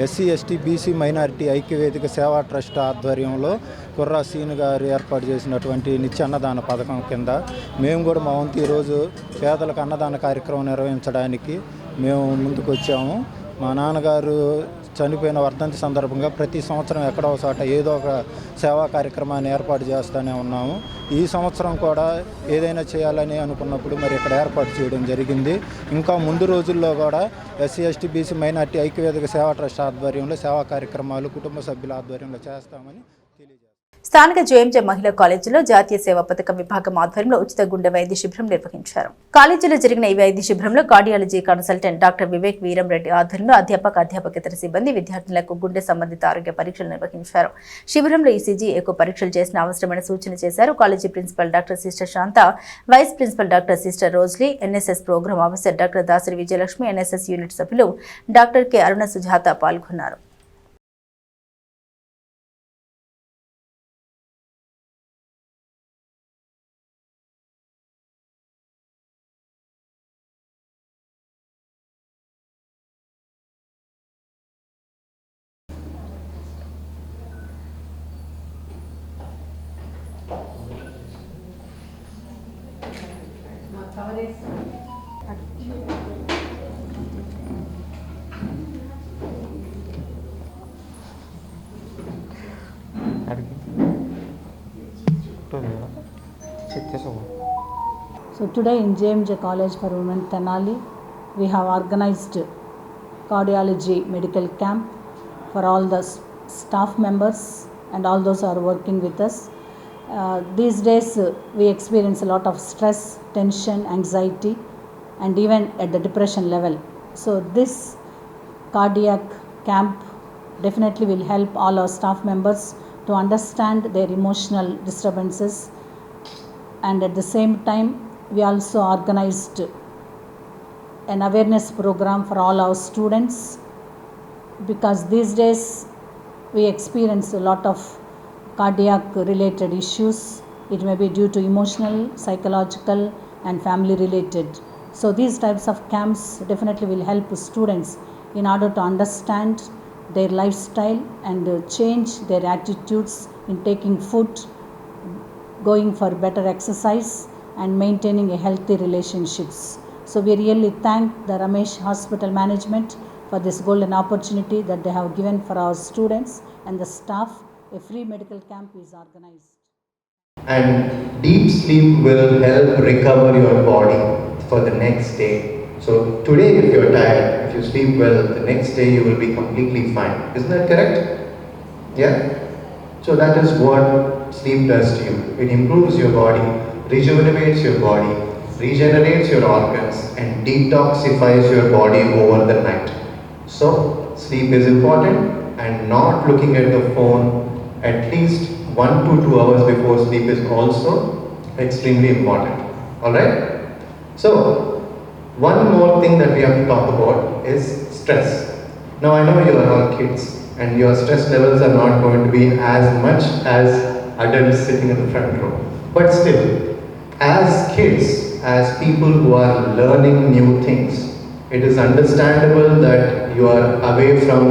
ఎస్సీ ఎస్టీ బీసీ మైనారిటీ ఐక్యవేదిక సేవా ట్రస్ట్ ఆధ్వర్యంలో కుర్రా సీను గారు ఏర్పాటు చేసినటువంటి నిత్య అన్నదాన పథకం కింద మేము కూడా మా వంతు ఈరోజు పేదలకు అన్నదాన కార్యక్రమం నిర్వహించడానికి మేము ముందుకు వచ్చాము. మా నాన్నగారు చనిపోయిన వర్ధంతి సందర్భంగా ప్రతి సంవత్సరం ఎక్కడో చోట ఏదో ఒక సేవా కార్యక్రమాన్ని ఏర్పాటు చేస్తూనే ఉన్నాము. ఈ సంవత్సరం కూడా ఏదైనా చేయాలని అనుకున్నప్పుడు మరి ఇక్కడ ఏర్పాటు చేయడం జరిగింది. ఇంకా ముందు రోజుల్లో కూడా ఎస్సీ ఎస్టీ బీసీ మైనార్టీ ఐక్యవేదిక సేవా ట్రస్ట్ ఆధ్వర్యంలో సేవా కార్యక్రమాలు కుటుంబ సభ్యుల ఆధ్వర్యంలో చేస్తామని తెలియజేస్తాం. స్థానిక జేఎంజే మహిళా కాలేజీలో జాతీయ సేవా పథకం విభాగం ఆధ్వర్యంలో ఉచిత గుండె వైద్య శిబిరం నిర్వహించారు. కాలేజీలో జరిగిన ఈ వైద్య శిబిరంలో cardiology consultant doctor Vivek Veeramreddy ఆధ్వర్యంలో అధ్యాపకేతర సిబ్బంది విద్యార్థులకు గుండె సంబంధిత ఆరోగ్య పరీక్షలు నిర్వహించారు. శిబిరంలో ఈసీజీ ఎక్కువ పరీక్షలు చేసిన అవసరమైన సూచన చేశారు. College principal doctor sister Shanta, vice principal doctor sister Rosily, NSS programme officer doctor Dasari Vijayalakshmi, NSS unit సభ్యులు డాక్టర్ కె అరుణ సుజాత పాల్గొన్నారు. So today in JMJ College for Women Tenali, we have organized cardiology medical camp for all the staff members and all those who are working with us. These days we experience a lot of stress, tension, anxiety, and even at the depression level. So this cardiac camp definitely will help all our staff members to understand their emotional disturbances, and at the same time we also organized an awareness program for all our students, because these days we experience a lot of cardiac related issues. It may be due to emotional, psychological and family related. So these types of camps definitely will help students in order to understand their lifestyle and change their attitudes in taking food, going for better exercise and maintaining a healthy relationships. So we really thank the Ramesh Hospital management for this golden opportunity that they have given for our students and the staff. A free medical camp is organized. And deep sleep will help recover your body for the next day. So today if you're tired, if you sleep well, the next day you will be completely fine. Isn't that correct? Yeah? So that is what sleep does to you. It improves your body, rejuvenates your body, regenerates your organs, and detoxifies your body over the night. So sleep is important, and not looking at the phone at least 1 to 2 hours before sleep is also extremely important. Alright? So, one more thing that we have to talk about is stress. Now I know you are all kids and your stress levels are not going to be as much as adults sitting in the front row. But still, as kids, as people who are learning new things, it is understandable that you are away from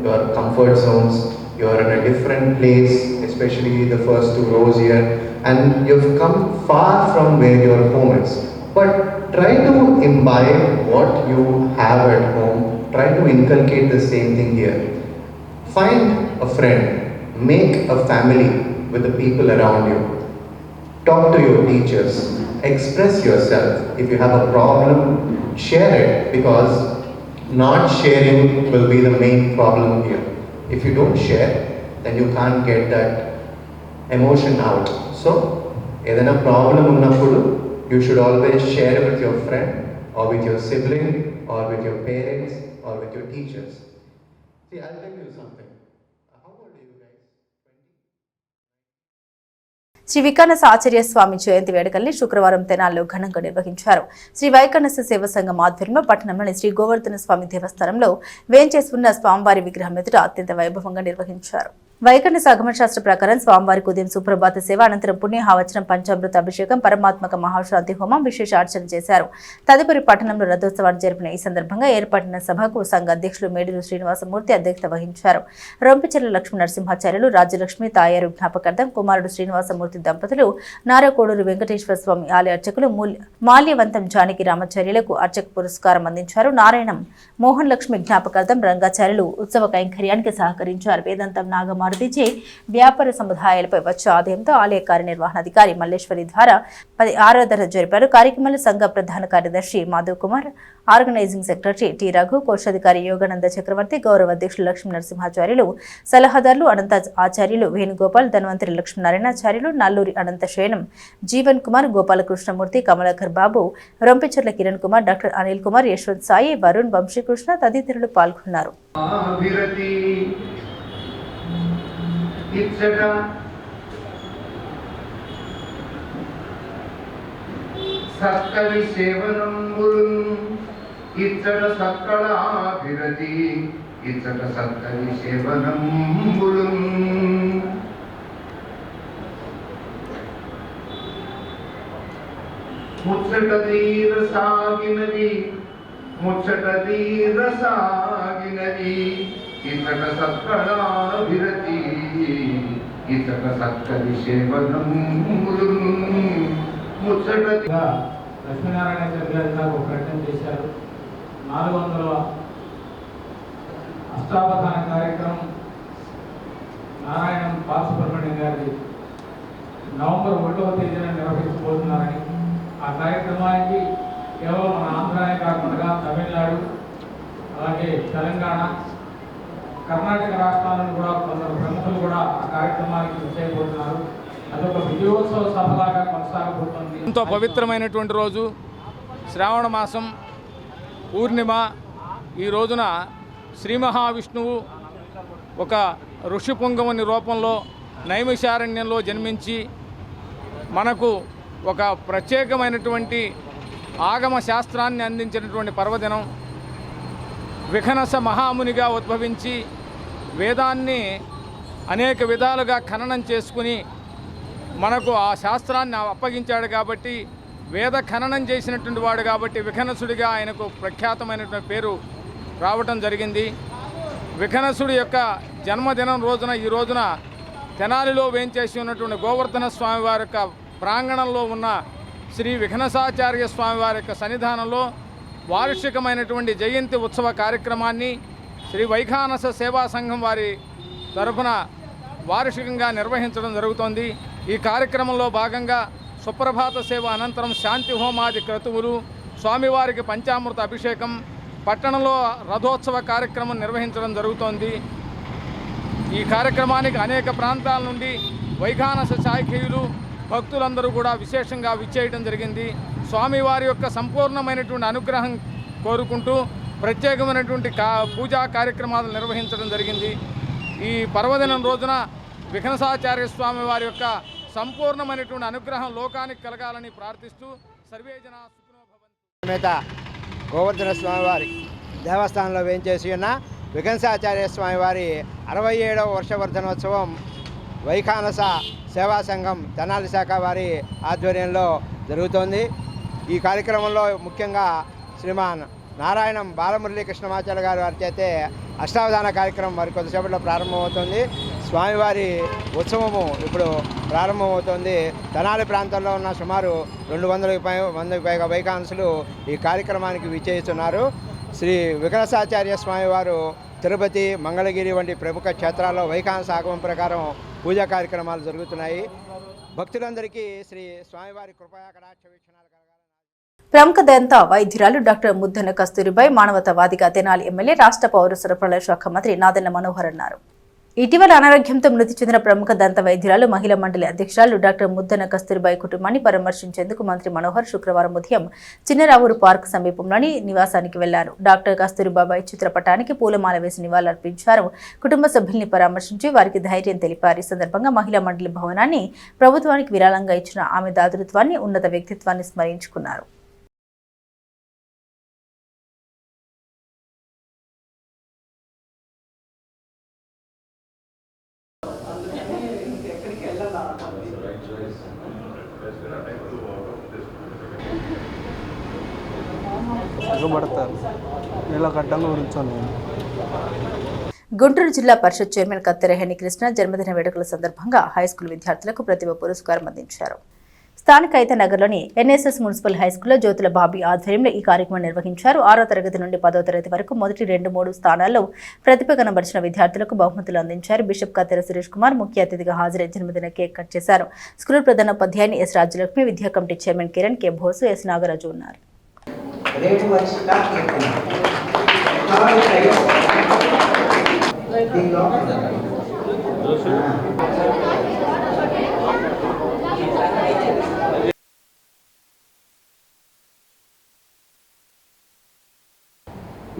your comfort zones, you are in a different place, especially the first 2 rows here, and you've come far from where your home is. But try to imbibe what you have at home, try to inculcate the same thing here. Find a friend, make a family with the people around you. Talk to your teachers, express yourself. If you have a problem, share it, because not sharing will be the main problem here. If you don't share, then you can't get that emotion out. So, ఏదైనా problem ఉన్నప్పుడు, you should always share it with your friend, or with your sibling, or with your parents, or with your teachers. See, I'll tell you something. How old are you guys? Shri వికన్నస ఆచార్య స్వామి జయంతి వేడుకల్ని శుక్రవారం తెనాల్లో ఘనంగా నిర్వహించారు. శ్రీ వైకన్నస సేవ సంఘం ఆధ్వర్యంలో పట్టణంలోని శ్రీ గోవర్ధన స్వామి దేవస్థానంలో వేంచేసి ఉన్న స్వామివారి విగ్రహం ఎదుట అత్యంత వైభవంగా నిర్వహించారు. వైకన్నస ఆగమశాస్త్ర ప్రకారం స్వామివారికి ఉదయం సుప్రభాత సేవ, అనంతరం పుణ్యహావచనం, పంచామృత అభిషేకం, పరమాత్మక మహాశాంతి హోమం, విశేష అర్చన చేశారు. తదుపరి పట్టణంలో రథోత్సవాన్ని జరిపిన ఈ సందర్భంగా ఏర్పడిన సభకు సంఘ అధ్యక్షులు మేడూరు శ్రీనివాసమూర్తి అధ్యక్షత వహించారు. రొంపిచెర్ల లక్ష్మీ నరసింహాచార్యులు, రాజ్యలక్ష్మి తాయారు జ్ఞాపకార్థం కుమారుడు శ్రీనివాసమూర్తి దంపతులు, నారకోడూరు వెంకటేశ్వర స్వామి ఆలయ అర్చకులు మాల్యవంతం జానకి రామాచార్యులకు అర్చక పురస్కారం అందించారు. నారాయణం మోహన్ లక్ష్మి జ్ఞాపకార్థం రంగాచార్యులు ఉత్సవ కైంకర్యానికి సహకరించారు. వేదాంతం నాగమారుతిచే వ్యాపార సముదాయాలపై వచ్చే ఆదాయంతో ఆలయ కార్యనిర్వహణాధికారి మల్లేశ్వరి ద్వారా 10 ఆరాధన జరిపారు. కార్యక్రమంలో సంఘ ప్రధాన కార్యదర్శి Madhav Kumar, organising secretary T Raghu, కోశాధికారి యోగానంద చక్రవర్తి, గౌరవ అధ్యక్షులు లక్ష్మీ నరసింహాచార్యులు, సలహాదారులు అనంత ఆచార్యులు వేణుగోపాల్, ధన్వంతరి లక్ష్మీనారాయణాచార్యులు, నల్లూరి అనంత శయనం, జీవన్ కుమార్, గోపాలకృష్ణమూర్తి, కమలాకర్ బాబు, రొంపిచెర్ల కిరణ్ కుమార్, డాక్టర్ అనిల్ కుమార్, యశ్వంత్ సాయి, వరుణ్, వంశీకృష్ణ తదితరులు పాల్గొన్నారు. సత్కవి సేవనంబులున్ ఇచ్చట సత్కళాభిరతి ఇచ్చట సత్కవి సేవనంబులున్ ముచ్చట తీర సాగినది ముచ్చట తీర సాగినది ఇచ్చట సత్కళాభిరతి ఇచ్చట సత్కవి సేవనంబులున్ ముచ్చటగా లక్ష్మీనారాయణ గారు నాకు ప్రకటన చేశారు. 400వ అష్టావధాన కార్యక్రమం నారాయణ బాలసుబ్రహ్మణ్యం గారి నవంబర్ 1వ తేదీన నిర్వహించబోతున్నారని, ఆ కార్యక్రమానికి కేవలం మన ఆంధ్రానే కాకుండా తమిళనాడు, అలాగే తెలంగాణ, కర్ణాటక రాష్ట్రాలను కూడా కొందరు ప్రముఖులు కూడా ఆ కార్యక్రమానికి చేయబోతున్నారు. అదొక విజయోత్సవ సభలాగా కొనసాగబోతుంది. ఎంతో పవిత్రమైనటువంటి రోజు, శ్రావణ మాసం పూర్ణిమ. ఈ రోజున శ్రీ మహావిష్ణువు ఒక ఋషిపుంగముని రూపంలో నైమిషారణ్యంలో జన్మించి మనకు ఒక ప్రత్యేకమైనటువంటి ఆగమ శాస్త్రాన్ని అందించినటువంటి పర్వదినం. వికన్నస మహామునిగా ఉద్భవించి వేదాన్ని అనేక విధాలుగా ఖననం చేసుకుని మనకు ఆ శాస్త్రాన్ని అప్పగించాడు కాబట్టి, వేద ఖననం చేసినటువంటి వాడు కాబట్టి వికన్నసుడిగా ఆయనకు ప్రఖ్యాతమైనటువంటి పేరు రావటం జరిగింది. వికన్నసుడి యొక్క జన్మదినం రోజున ఈ రోజున తెనాలిలో వేంచేసి ఉన్నటువంటి గోవర్ధన స్వామివారి యొక్క ప్రాంగణంలో ఉన్న శ్రీ వికన్నసాచార్య స్వామివారి యొక్క సన్నిధానంలో వార్షికమైనటువంటి జయంతి ఉత్సవ కార్యక్రమాన్ని శ్రీ వైఖానస సేవా సంఘం వారి తరఫున వార్షికంగా నిర్వహించడం జరుగుతోంది. ఈ కార్యక్రమంలో భాగంగా సుప్రభాత సేవ అనంతరం శాంతి హోమాది క్రతువులు, స్వామివారికి పంచామృత అభిషేకం, పట్టణంలో రథోత్సవ కార్యక్రమం నిర్వహించడం జరుగుతోంది. ఈ కార్యక్రమానికి అనేక ప్రాంతాల నుండి వైఖానస శాఖీయులు భక్తులందరూ కూడా విశేషంగా విచ్చేయడం జరిగింది. స్వామివారి యొక్క సంపూర్ణమైనటువంటి అనుగ్రహం కోరుకుంటూ ప్రత్యేకమైనటువంటి పూజా కార్యక్రమాలు నిర్వహించడం జరిగింది. ఈ పర్వదినం రోజున విఘ్నసాచార్య స్వామి వారి యొక్క సంపూర్ణమైనటువంటి అనుగ్రహం లోకానికి కలగాలని ప్రార్థిస్తూ సర్వే జనా సుఖినో భవంతు. సమేత గోవర్ధన స్వామివారి దేవస్థానంలో వేంచేసి ఉన్న విఘ్నసాచార్య స్వామివారి 67వ వర్షవర్ధనోత్సవం వైఖానస సేవా సంఘం తెనాలి శాఖ వారి ఆధ్వర్యంలో జరుగుతోంది. ఈ కార్యక్రమంలో ముఖ్యంగా శ్రీమాన్ నారాయణం బాలమురళీకృష్ణమాచార్య గారు వారి చేతే అష్టావధాన కార్యక్రమం మరి కొద్దిసేపట్లో ప్రారంభమవుతుంది. స్వామివారి ఉత్సవము ఇప్పుడు ప్రారంభమవుతోంది. తెనాలి ప్రాంతంలో ఉన్న సుమారు 200 మందికి పైగా వైఖానసులు ఈ కార్యక్రమానికి విచ్చేస్తున్నారు. శ్రీ విఘ్నసాచార్య స్వామివారు తిరుపతి, మంగళగిరి వంటి ప్రముఖ క్షేత్రాల్లో వైఖానస ఆగమం ప్రకారం పూజా కార్యక్రమాలు జరుగుతున్నాయి. భక్తులందరికీ శ్రీ స్వామివారి కృపా కటాక్ష వీక్షణాలు కలగాలని. ప్రముఖ దంత వైద్యురాలు డాక్టర్ ముద్దన కస్తూరిబాయి మానవతావాదిగా తెనాలి ఎమ్మెల్యే, రాష్ట్ర పౌర సరఫరాల శాఖ మంత్రి నాదెళ్ల మనోహర్ అన్నారు. ఇటీవల అనారోగ్యంతో మృతి చెందిన ప్రముఖ దంత వైద్యురాలు, మహిళా మండలి అధ్యక్షురాలు డాక్టర్ ముద్దన కస్తూరిబాయి కుటుంబాన్ని పరామర్శించేందుకు మంత్రి మనోహర్ శుక్రవారం ఉదయం చిన్నరావూరు పార్క్ సమీపంలోని నివాసానికి వెళ్లారు. డాక్టర్ కస్తూరిబాయి చిత్రపటానికి పూలమాల వేసి నివాళులర్పించారు. కుటుంబ సభ్యుల్ని పరామర్శించి వారికి ధైర్యం తెలిపారు. ఈ సందర్భంగా మహిళా మండలి భవనాన్ని ప్రభుత్వానికి విరాళంగా ఇచ్చిన ఆమె దాతృత్వాన్ని, ఉన్నత వ్యక్తిత్వాన్ని స్మరించుకున్నారు. గుంటూరు జిల్లా పరిషత్ చైర్మన్ కత్తెరహేని కృష్ణ జన్మదిన వేడుకల సందర్భంగా హైస్కూల్ విద్యార్థులకు ప్రతిభ పురస్కారం అందించారు. స్థానిక ఐతనగర్లోని ఎన్ఎస్ఎస్ మున్సిపల్ హైస్కూల్లో జ్యోతుల బాబీ ఆధ్వర్యంలో ఈ కార్యక్రమం నిర్వహించారు. 6వ తరగతి నుండి 10వ తరగతి వరకు మొదటి 2-3 స్థానాల్లో ప్రతిభ కనబరిచిన విద్యార్థులకు బహుమతులు అందించారు. బిషప్ కత్తెర సురేష్ కుమార్ ముఖ్య అతిథిగా హాజరై జన్మదిన కేక్ కట్ చేశారు. స్కూల్ ప్రధానోపాధ్యాయుని ఎస్ రాజ్యలక్ష్మి, విద్యా committee chairman Kiran K Bosu, S Nagaraju ఉన్నారు.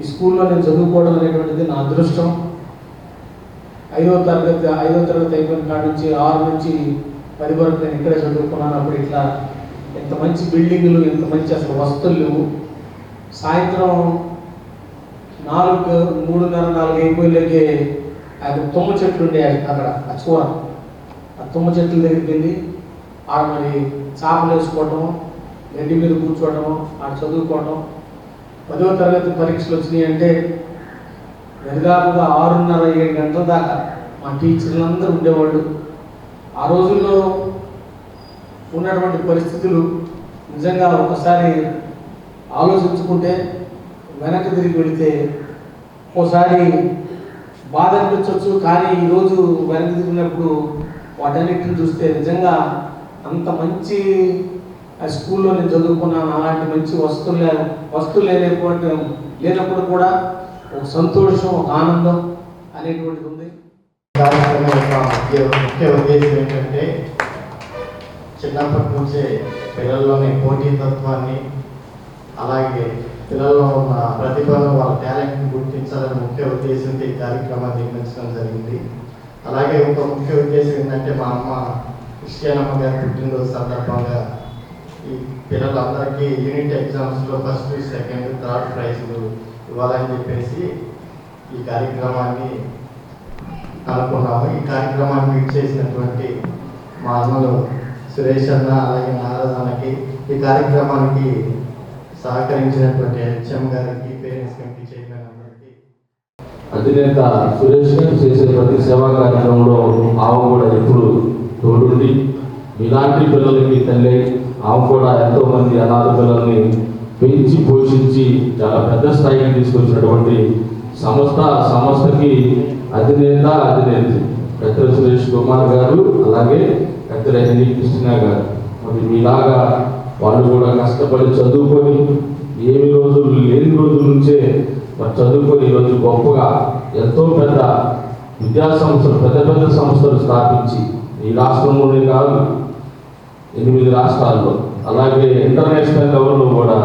ఈ స్కూల్లో నేను చదువుకోవడం అనేటువంటిది నా అదృష్టం. 5వ తరగతి అయిపోయిన కాడి నుంచి 6 నుంచి 10 వరకు నేను ఇక్కడే చదువుకున్నాను. అప్పుడు ఇట్లా ఎంత మంచి బిల్డింగులు, ఎంత మంచి అసలు వసతులు లేవు. సాయంత్రం 3:30-4 అయిపోయేలాగే తుమ్మ చెట్లు ఉండే అక్కడ అచ్చుకోర ఆ తుమ్మ చెట్ల దగ్గరికి వెళ్ళి ఆడ మరి చాపలు వేసుకోవటం, గడ్డి మీద కూర్చోవటం, ఆడ చదువుకోవటం. 10వ తరగతి పరీక్షలు వచ్చినాయి అంటే దాదాపుగా 6:30-7 గంటల దాకా మా టీచర్లందరూ ఉండేవాళ్ళు. ఆ రోజుల్లో ఉన్నటువంటి పరిస్థితులు నిజంగా ఒకసారి ఆలోచించుకుంటే, వెనక్కి తిరిగి వెళితే ఒకసారి బాధ అనిపించవచ్చు. కానీ ఈరోజు వెనక్కి తిరిగినప్పుడు వాటన్నిటిని చూస్తే నిజంగా అంత మంచి స్కూల్లో నేను చదువుకున్నాను. అలాంటి మంచి వస్తువులు లేనప్పుడు కూడా ఒక సంతోషం, ఒక ఆనందం అనేటువంటిది ఉంది. కార్యక్రమం యొక్క ముఖ్య ఉద్దేశం ఏంటంటే చిన్నప్పటి నుంచే పిల్లల్లోని పోటీతత్వాన్ని, అలాగే పిల్లల్లో ఉన్న ప్రతిభను, వాళ్ళ టాలెంట్ని గుర్తించాలని ముఖ్య ఉద్దేశంతో ఈ కార్యక్రమాన్ని నిర్మించడం జరిగింది. అలాగే ఒక ముఖ్య ఉద్దేశం ఏంటంటే మా అమ్మ క్రిస్టియనమ్మ గారి పుట్టినరోజు సందర్భంగా ఈ పిల్లలందరికీ యూనిట్ ఎగ్జామ్స్లో 1st, 2nd, 3rd ప్రైజులు ఇవ్వాలని చెప్పేసి ఈ కార్యక్రమాన్ని అనుకున్నాము. ఈ కార్యక్రమాన్ని మీట్ చేసినటువంటి మా అన్నలు సురేష్ అన్న, అలాగే నారాజ్ అన్నకి, ఈ కార్యక్రమానికి సహకరించినటువంటి హెచ్ఎం గారికి, పేరెంట్స్ కమిటీ చైర్మన్ అందరికీ, అధినేత సురేష్ గారు చేసే ప్రతి సేవా కార్యక్రమంలో ఆమె కూడా ఎప్పుడు తోడుండి ఇలాంటి పిల్లలకి తల్లి ఆమె కూడా ఎంతోమంది అనాథ పిల్లల్ని పెంచి పోషించి చాలా పెద్ద స్థాయికి తీసుకొచ్చినటువంటి సంస్థకి అధినేత్రి కత్తెర సురేష్ కుమార్ గారు, అలాగే పెద్దలు ఎన్ఎల్ కృష్ణ గారు. మరి మీలాగా వాళ్ళు కూడా కష్టపడి చదువుకొని ఏమి రోజులు లేని రోజుల నుంచే మరి చదువుకొని ఈరోజు గొప్పగా ఎంతో పెద్ద విద్యా సంస్థలు పెద్ద సంస్థలు స్థాపించి ఈ రాష్ట్రంలోనే కాదు 8 రాష్ట్రాల్లో అలాగే ఇంటర్నేషనల్ లెవెల్లో కూడా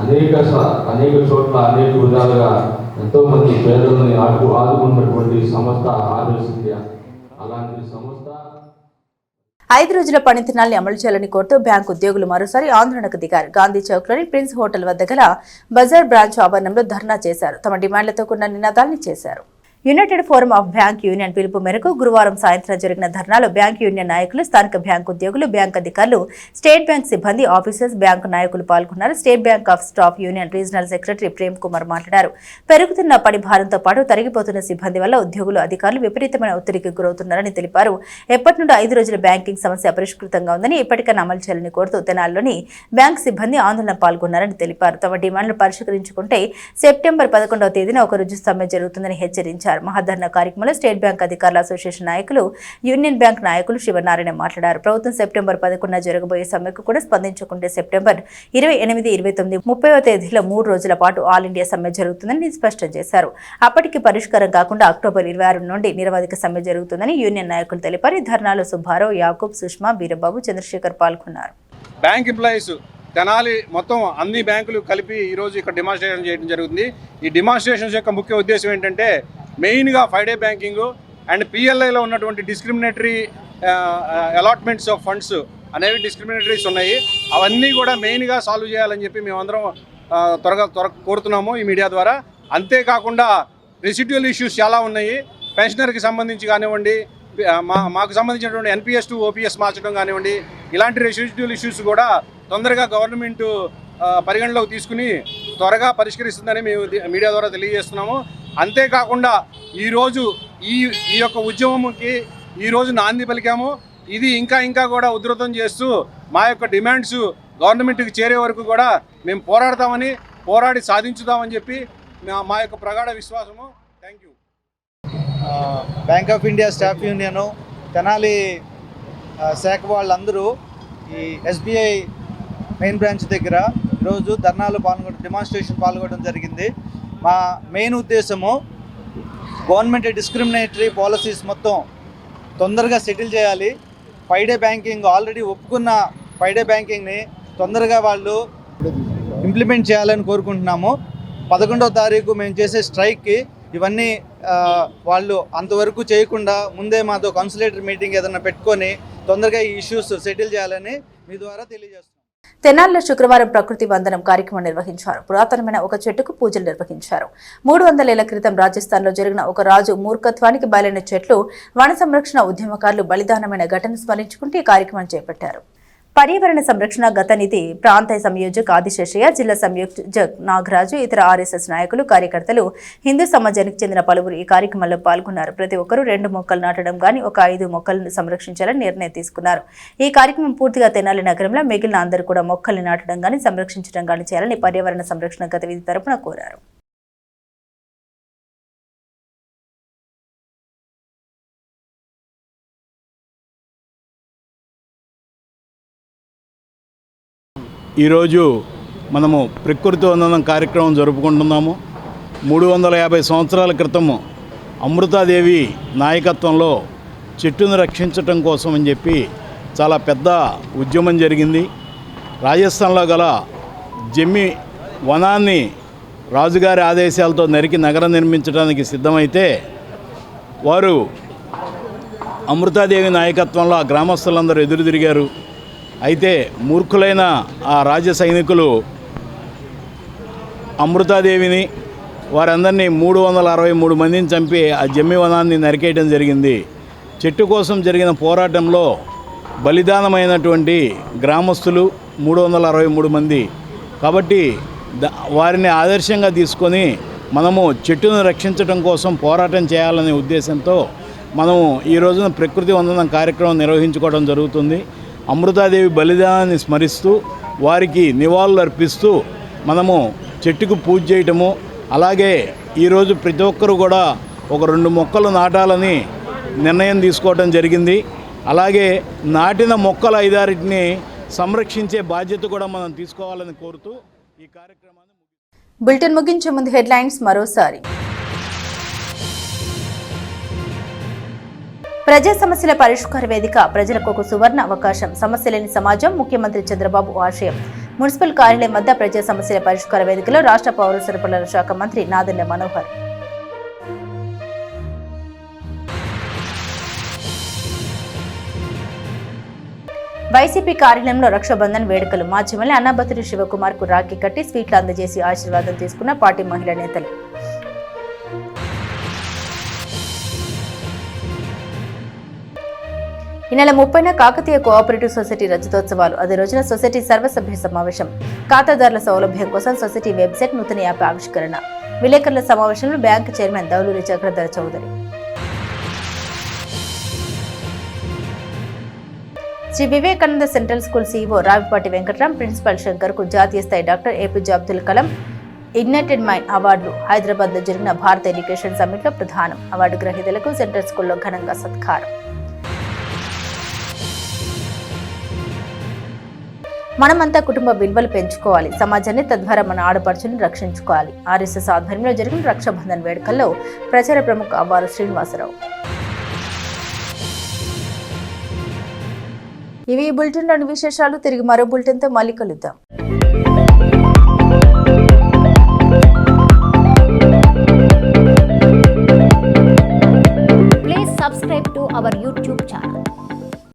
అనేక చోట్ల అనేక విధాలుగా ఎంతోమంది పేదలని ఆదుకున్నటువంటి సంస్థ ఆర్ఎస్ ఇండియా. అలాంటి సంస్థ 5 రోజుల పని దినాల్ని అమలు చేయాలని కోరుతూ బ్యాంకు ఉద్యోగులు మరోసారి ఆందోళనకు దిగారు. గాంధీ చౌక్లోని ప్రిన్స్ హోటల్ వద్ద గల బజార్ బ్రాంచ్ ఆవరణంలో ధర్నా చేశారు. తమ డిమాండ్లతో కూడిన నినాదాల్ని చేశారు. United forum of bank union పిలుపు మేరకు గురువారం సాయంత్రం జరిగిన ధర్నాలో బ్యాంక్ యూనియన్ నాయకులు, స్థానిక బ్యాంకు ఉద్యోగులు, బ్యాంక్ అధికారులు, స్టేట్ బ్యాంక్ సిబ్బంది, ఆఫీసర్స్, బ్యాంకు నాయకులు పాల్గొన్నారు. State bank of staff union regional secretary Prem Kumar మాట్లాడారు. పెరుగుతున్న పని భారంతో పాటు తరిగిపోతున్న సిబ్బంది వల్ల ఉద్యోగులు, అధికారులు విపరీతమైన ఒత్తిడికి గురవుతున్నారని తెలిపారు. ఎప్పటి నుండి 5 రోజుల బ్యాంకింగ్ సమస్య అపరిష్కృతంగా ఉందని, ఇప్పటికైనా అమలు చేయాలని కోరుతూ తెనాలిలోని బ్యాంక్ సిబ్బంది ఆందోళన పాల్గొన్నారని తెలిపారు. తమ డిమాండ్లు పరిష్కరించుకుంటే సెప్టెంబర్ 11వ తేదీన ఒక రోజు సమ్మె జరుగుతుందని హెచ్చరించారు. మహాధర్నా కార్యక్రమంలో స్టేట్ బ్యాంక్ అధికారుల అసోసియేషన్ నాయకులు, యూనియన్ బ్యాంక్ నాయకులు శివనారాయణ మాట్లాడారు. ప్రభుత్వం సెప్టెంబర్ 11న జరగబోయే సమ్మెకు కూడా స్పందించకుంటే సెప్టెంబర్ 28, 29, 30వ తేదీలో 3 రోజుల పాటు ఆల్ ఇండియా సమ్మె జరుగుతుందని స్పష్టం చేశారు. అప్పటికి పరిష్కారం కాకుండా అక్టోబర్ 26 నుండి నిరవధిక సమ్మె జరుగుతుందని యూనియన్ నాయకులు తెలిపారు. ఈ ధర్నాలో సుబ్బారావు, యాకూబ్, సుష్మా, వీరబాబు, చంద్రశేఖర్ పాల్గొన్నారు. బ్యాంక్ ఎంప్లాయీస్ తెనాలి మొత్తం అన్ని బ్యాంకులు కలిపి ఈరోజు ఇక్కడ డిమాన్స్ట్రేషన్ చేయడం జరుగుతుంది. ఈ డిమాన్స్ట్రేషన్స్ యొక్క ముఖ్య ఉద్దేశం ఏంటంటే మెయిన్గా 5 డే బ్యాంకింగ్ అండ్ పిఎల్ఐలో ఉన్నటువంటి డిస్క్రిమినేటరీ అలాట్మెంట్స్ ఆఫ్ ఫండ్స్ అనేవి డిస్క్రిమినేటరీస్ ఉన్నాయి. అవన్నీ కూడా మెయిన్గా సాల్వ్ చేయాలని చెప్పి మేమందరం త్వరగా కోరుతున్నాము ఈ మీడియా ద్వారా. అంతేకాకుండా రెసిడ్యువల్ ఇష్యూస్ చాలా ఉన్నాయి. పెన్షనర్కి సంబంధించి కానివ్వండి, మాకు సంబంధించినటువంటి ఎన్పిఎస్ టు ఓపీఎస్ మార్చడం కానివ్వండి, ఇలాంటి రెసిడ్యువల్ ఇష్యూస్ కూడా తొందరగా గవర్నమెంట్ పరిగణలోకి తీసుకుని త్వరగా పరిష్కరిస్తుందని మేము మీడియా ద్వారా తెలియజేస్తున్నాము. అంతేకాకుండా ఈరోజు ఈ యొక్క ఉద్యమంకి ఈరోజు నాంది పలికాము. ఇది ఇంకా కూడా ఉధృతం చేస్తూ మా యొక్క డిమాండ్స్ గవర్నమెంట్కి చేరే వరకు కూడా మేము పోరాడి సాధించుదామని చెప్పి మా యొక్క ప్రగాఢ విశ్వాసము. Thank you. Bank of India staff union, Tenali శాఖ వాళ్ళందరూ ఈ ఎస్బీఐ మెయిన్ బ్రాంచ్ దగ్గర ఈరోజు ధర్నాలు డిమాన్స్ట్రేషన్ పాల్గొనడం జరిగింది. మా మెయిన్ ఉద్దేశము గవర్నమెంట్ డిస్క్రిమినేటరీ పాలసీస్ మొత్తం తొందరగా సెటిల్ చేయాలి. 5 డే బ్యాంకింగ్ ఆల్రెడీ ఒప్పుకున్న 5 డే బ్యాంకింగ్ని తొందరగా వాళ్ళు ఇంప్లిమెంట్ చేయాలని కోరుకుంటున్నాము. 11వ తారీఖు మేము చేసే స్ట్రైక్కి ఇవన్నీ వాళ్ళు అంతవరకు చేయకుండా ముందే మాతో కన్సల్టేటరీ మీటింగ్ ఏదైనా పెట్టుకొని తొందరగా ఈ ఇష్యూస్ సెటిల్ చేయాలని మీ ద్వారా తెలియజేస్తున్నాం. తెనాలిలో శుక్రవారం ప్రకృతి వందనం కార్యక్రమం నిర్వహించారు. పురాతనమైన ఒక చెట్టుకు పూజలు నిర్వహించారు. 300 ఏళ్ల క్రితం రాజస్థాన్లో జరిగిన ఒక రాజు మూర్ఖత్వానికి బలైన చెట్లు వన సంరక్షణ ఉద్యమకారులు బలిదానమైన ఘటన స్మరించుకుంటూ ఈ కార్యక్రమం చేపట్టారు. పర్యావరణ సంరక్షణ గత నిధి ప్రాంతీయ సంయోజక్ ఆదిశేషయ్య, జిల్లా సంయోజక్ నాగరాజు, ఇతర ఆర్ఎస్ఎస్ నాయకులు, కార్యకర్తలు, హిందూ సమాజానికి చెందిన పలువురు ఈ కార్యక్రమంలో పాల్గొన్నారు. ప్రతి ఒక్కరూ 2 మొక్కలు నాటడం గాని ఒక 5 మొక్కలను సంరక్షించాలని నిర్ణయం తీసుకున్నారు. ఈ కార్యక్రమం పూర్తిగా తెనాలి నగరంలో మిగిలిన అందరూ కూడా మొక్కల్ని నాటడం గాని సంరక్షించడం గాని చేయాలని పర్యావరణ సంరక్షణ గత విధి తరపున కోరారు. ఈరోజు మనము ప్రకృతి వందనం కార్యక్రమం జరుపుకుంటున్నాము. 350 సంవత్సరాల క్రితము అమృతాదేవి నాయకత్వంలో చెట్టును రక్షించటం కోసం అని చెప్పి చాలా పెద్ద ఉద్యమం జరిగింది. రాజస్థాన్లో గల జమ్మి వనాన్ని రాజుగారి ఆదేశాలతో నరికి నగరం నిర్మించడానికి సిద్ధమైతే వారు అమృతాదేవి నాయకత్వంలో ఆ గ్రామస్తులందరూ ఎదురు తిరిగారు. అయితే మూర్ఖులైన ఆ రాజ్య సైనికులు అమృతాదేవిని వారందరినీ 363 మందిని చంపి ఆ జమ్మి వనాన్ని నరికేయడం జరిగింది. చెట్టు కోసం జరిగిన పోరాటంలో బలిదానమైనటువంటి గ్రామస్తులు 363 మంది. కాబట్టి వారిని ఆదర్శంగా తీసుకొని మనము చెట్టును రక్షించడం కోసం పోరాటం చేయాలనే ఉద్దేశంతో మనము ఈ రోజున ప్రకృతి వందనం కార్యక్రమం నిర్వహించుకోవడం జరుగుతుంది. అమృతాదేవి బలిదానాన్ని స్మరిస్తూ వారికి నివాళులు అర్పిస్తూ మనము చెట్టుకు పూజ చేయటము, అలాగే ఈరోజు ప్రతి ఒక్కరు కూడా ఒక 2 మొక్కలు నాటాలని నిర్ణయం తీసుకోవడం జరిగింది. అలాగే నాటిన మొక్కల 5-6టిని సంరక్షించే బాధ్యత కూడా మనం తీసుకోవాలని కోరుతూ ఈ కార్యక్రమాన్ని బులెటిన్ ముగించే ముందు హెడ్లైన్స్ మరోసారి. ప్రజా సమస్యల పరిష్కార వేదిక ప్రజలకు ఒక సువర్ణ అవకాశం, సమస్య లేని సమాజం ముఖ్యమంత్రి చంద్రబాబు ఆశయం. మున్సిపల్ కార్యాలయం వద్ద ప్రజా సమస్యల పరిష్కార వేదికలో రాష్ట్ర పౌర సరఫరాల శాఖ మంత్రి నాదెండ్ల మనోహర్. వైసీపీ కార్యాలయంలో రక్షాబంధన్ వేడుకలు, మాధ్యమల్లి అన్నాబత్తుడి శివకుమార్ కు రాఖీ కట్టి స్వీట్లు అందజేసి ఆశీర్వాదం తీసుకున్న పార్టీ మహిళా నేతలు. ఈ నెల 30న కాకతీయ కోఆపరేటివ్ సొసైటీ రజతోత్సవాలు. అదే రోజున సొసైటీ సర్వసభ్య సమావేశం, ఖాతాదారుల సౌలభ్యం కోసం సొసైటీ వెబ్సైట్ నూతన యాప్ ఆవిష్కరణ. విలేకరుల సమావేశంలో bank chairman Dauluri Chakradhara Chowdary. Sri Vivekananda central school CEO Ravipati Venkatram, principal Shankar కు జాతీయ స్థాయి doctor APJ Abdul Kalam ignited mind అవార్డులు. హైదరాబాద్ లో జరిగిన భారత ఎడ్యుకేషన్ సమ్మిట్ లో ప్రధానం. అవార్డు గ్రహీతలకు సెంట్రల్ స్కూల్లో ఘనంగా సత్కారం. మనమంతా కుటుంబ విలువలు పెంచుకోవాలి, సమాజాన్ని తద్వారా మన ఆడపడుచుని రక్షించుకోవాలి. ఆర్ఎస్ఎస్ ఆధ్వర్యంలో జరిగిన రక్షాబంధన్ వేడుకల్లో ప్రచార ప్రముఖ అవ్వారు శ్రీనివాసరావు. ఇవి ఈ బులెటిన్లోని విశేషాలు. తిరిగి మరో బులెటిన్తో మళ్ళీ కలుద్దాం. Please subscribe to our YouTube channel.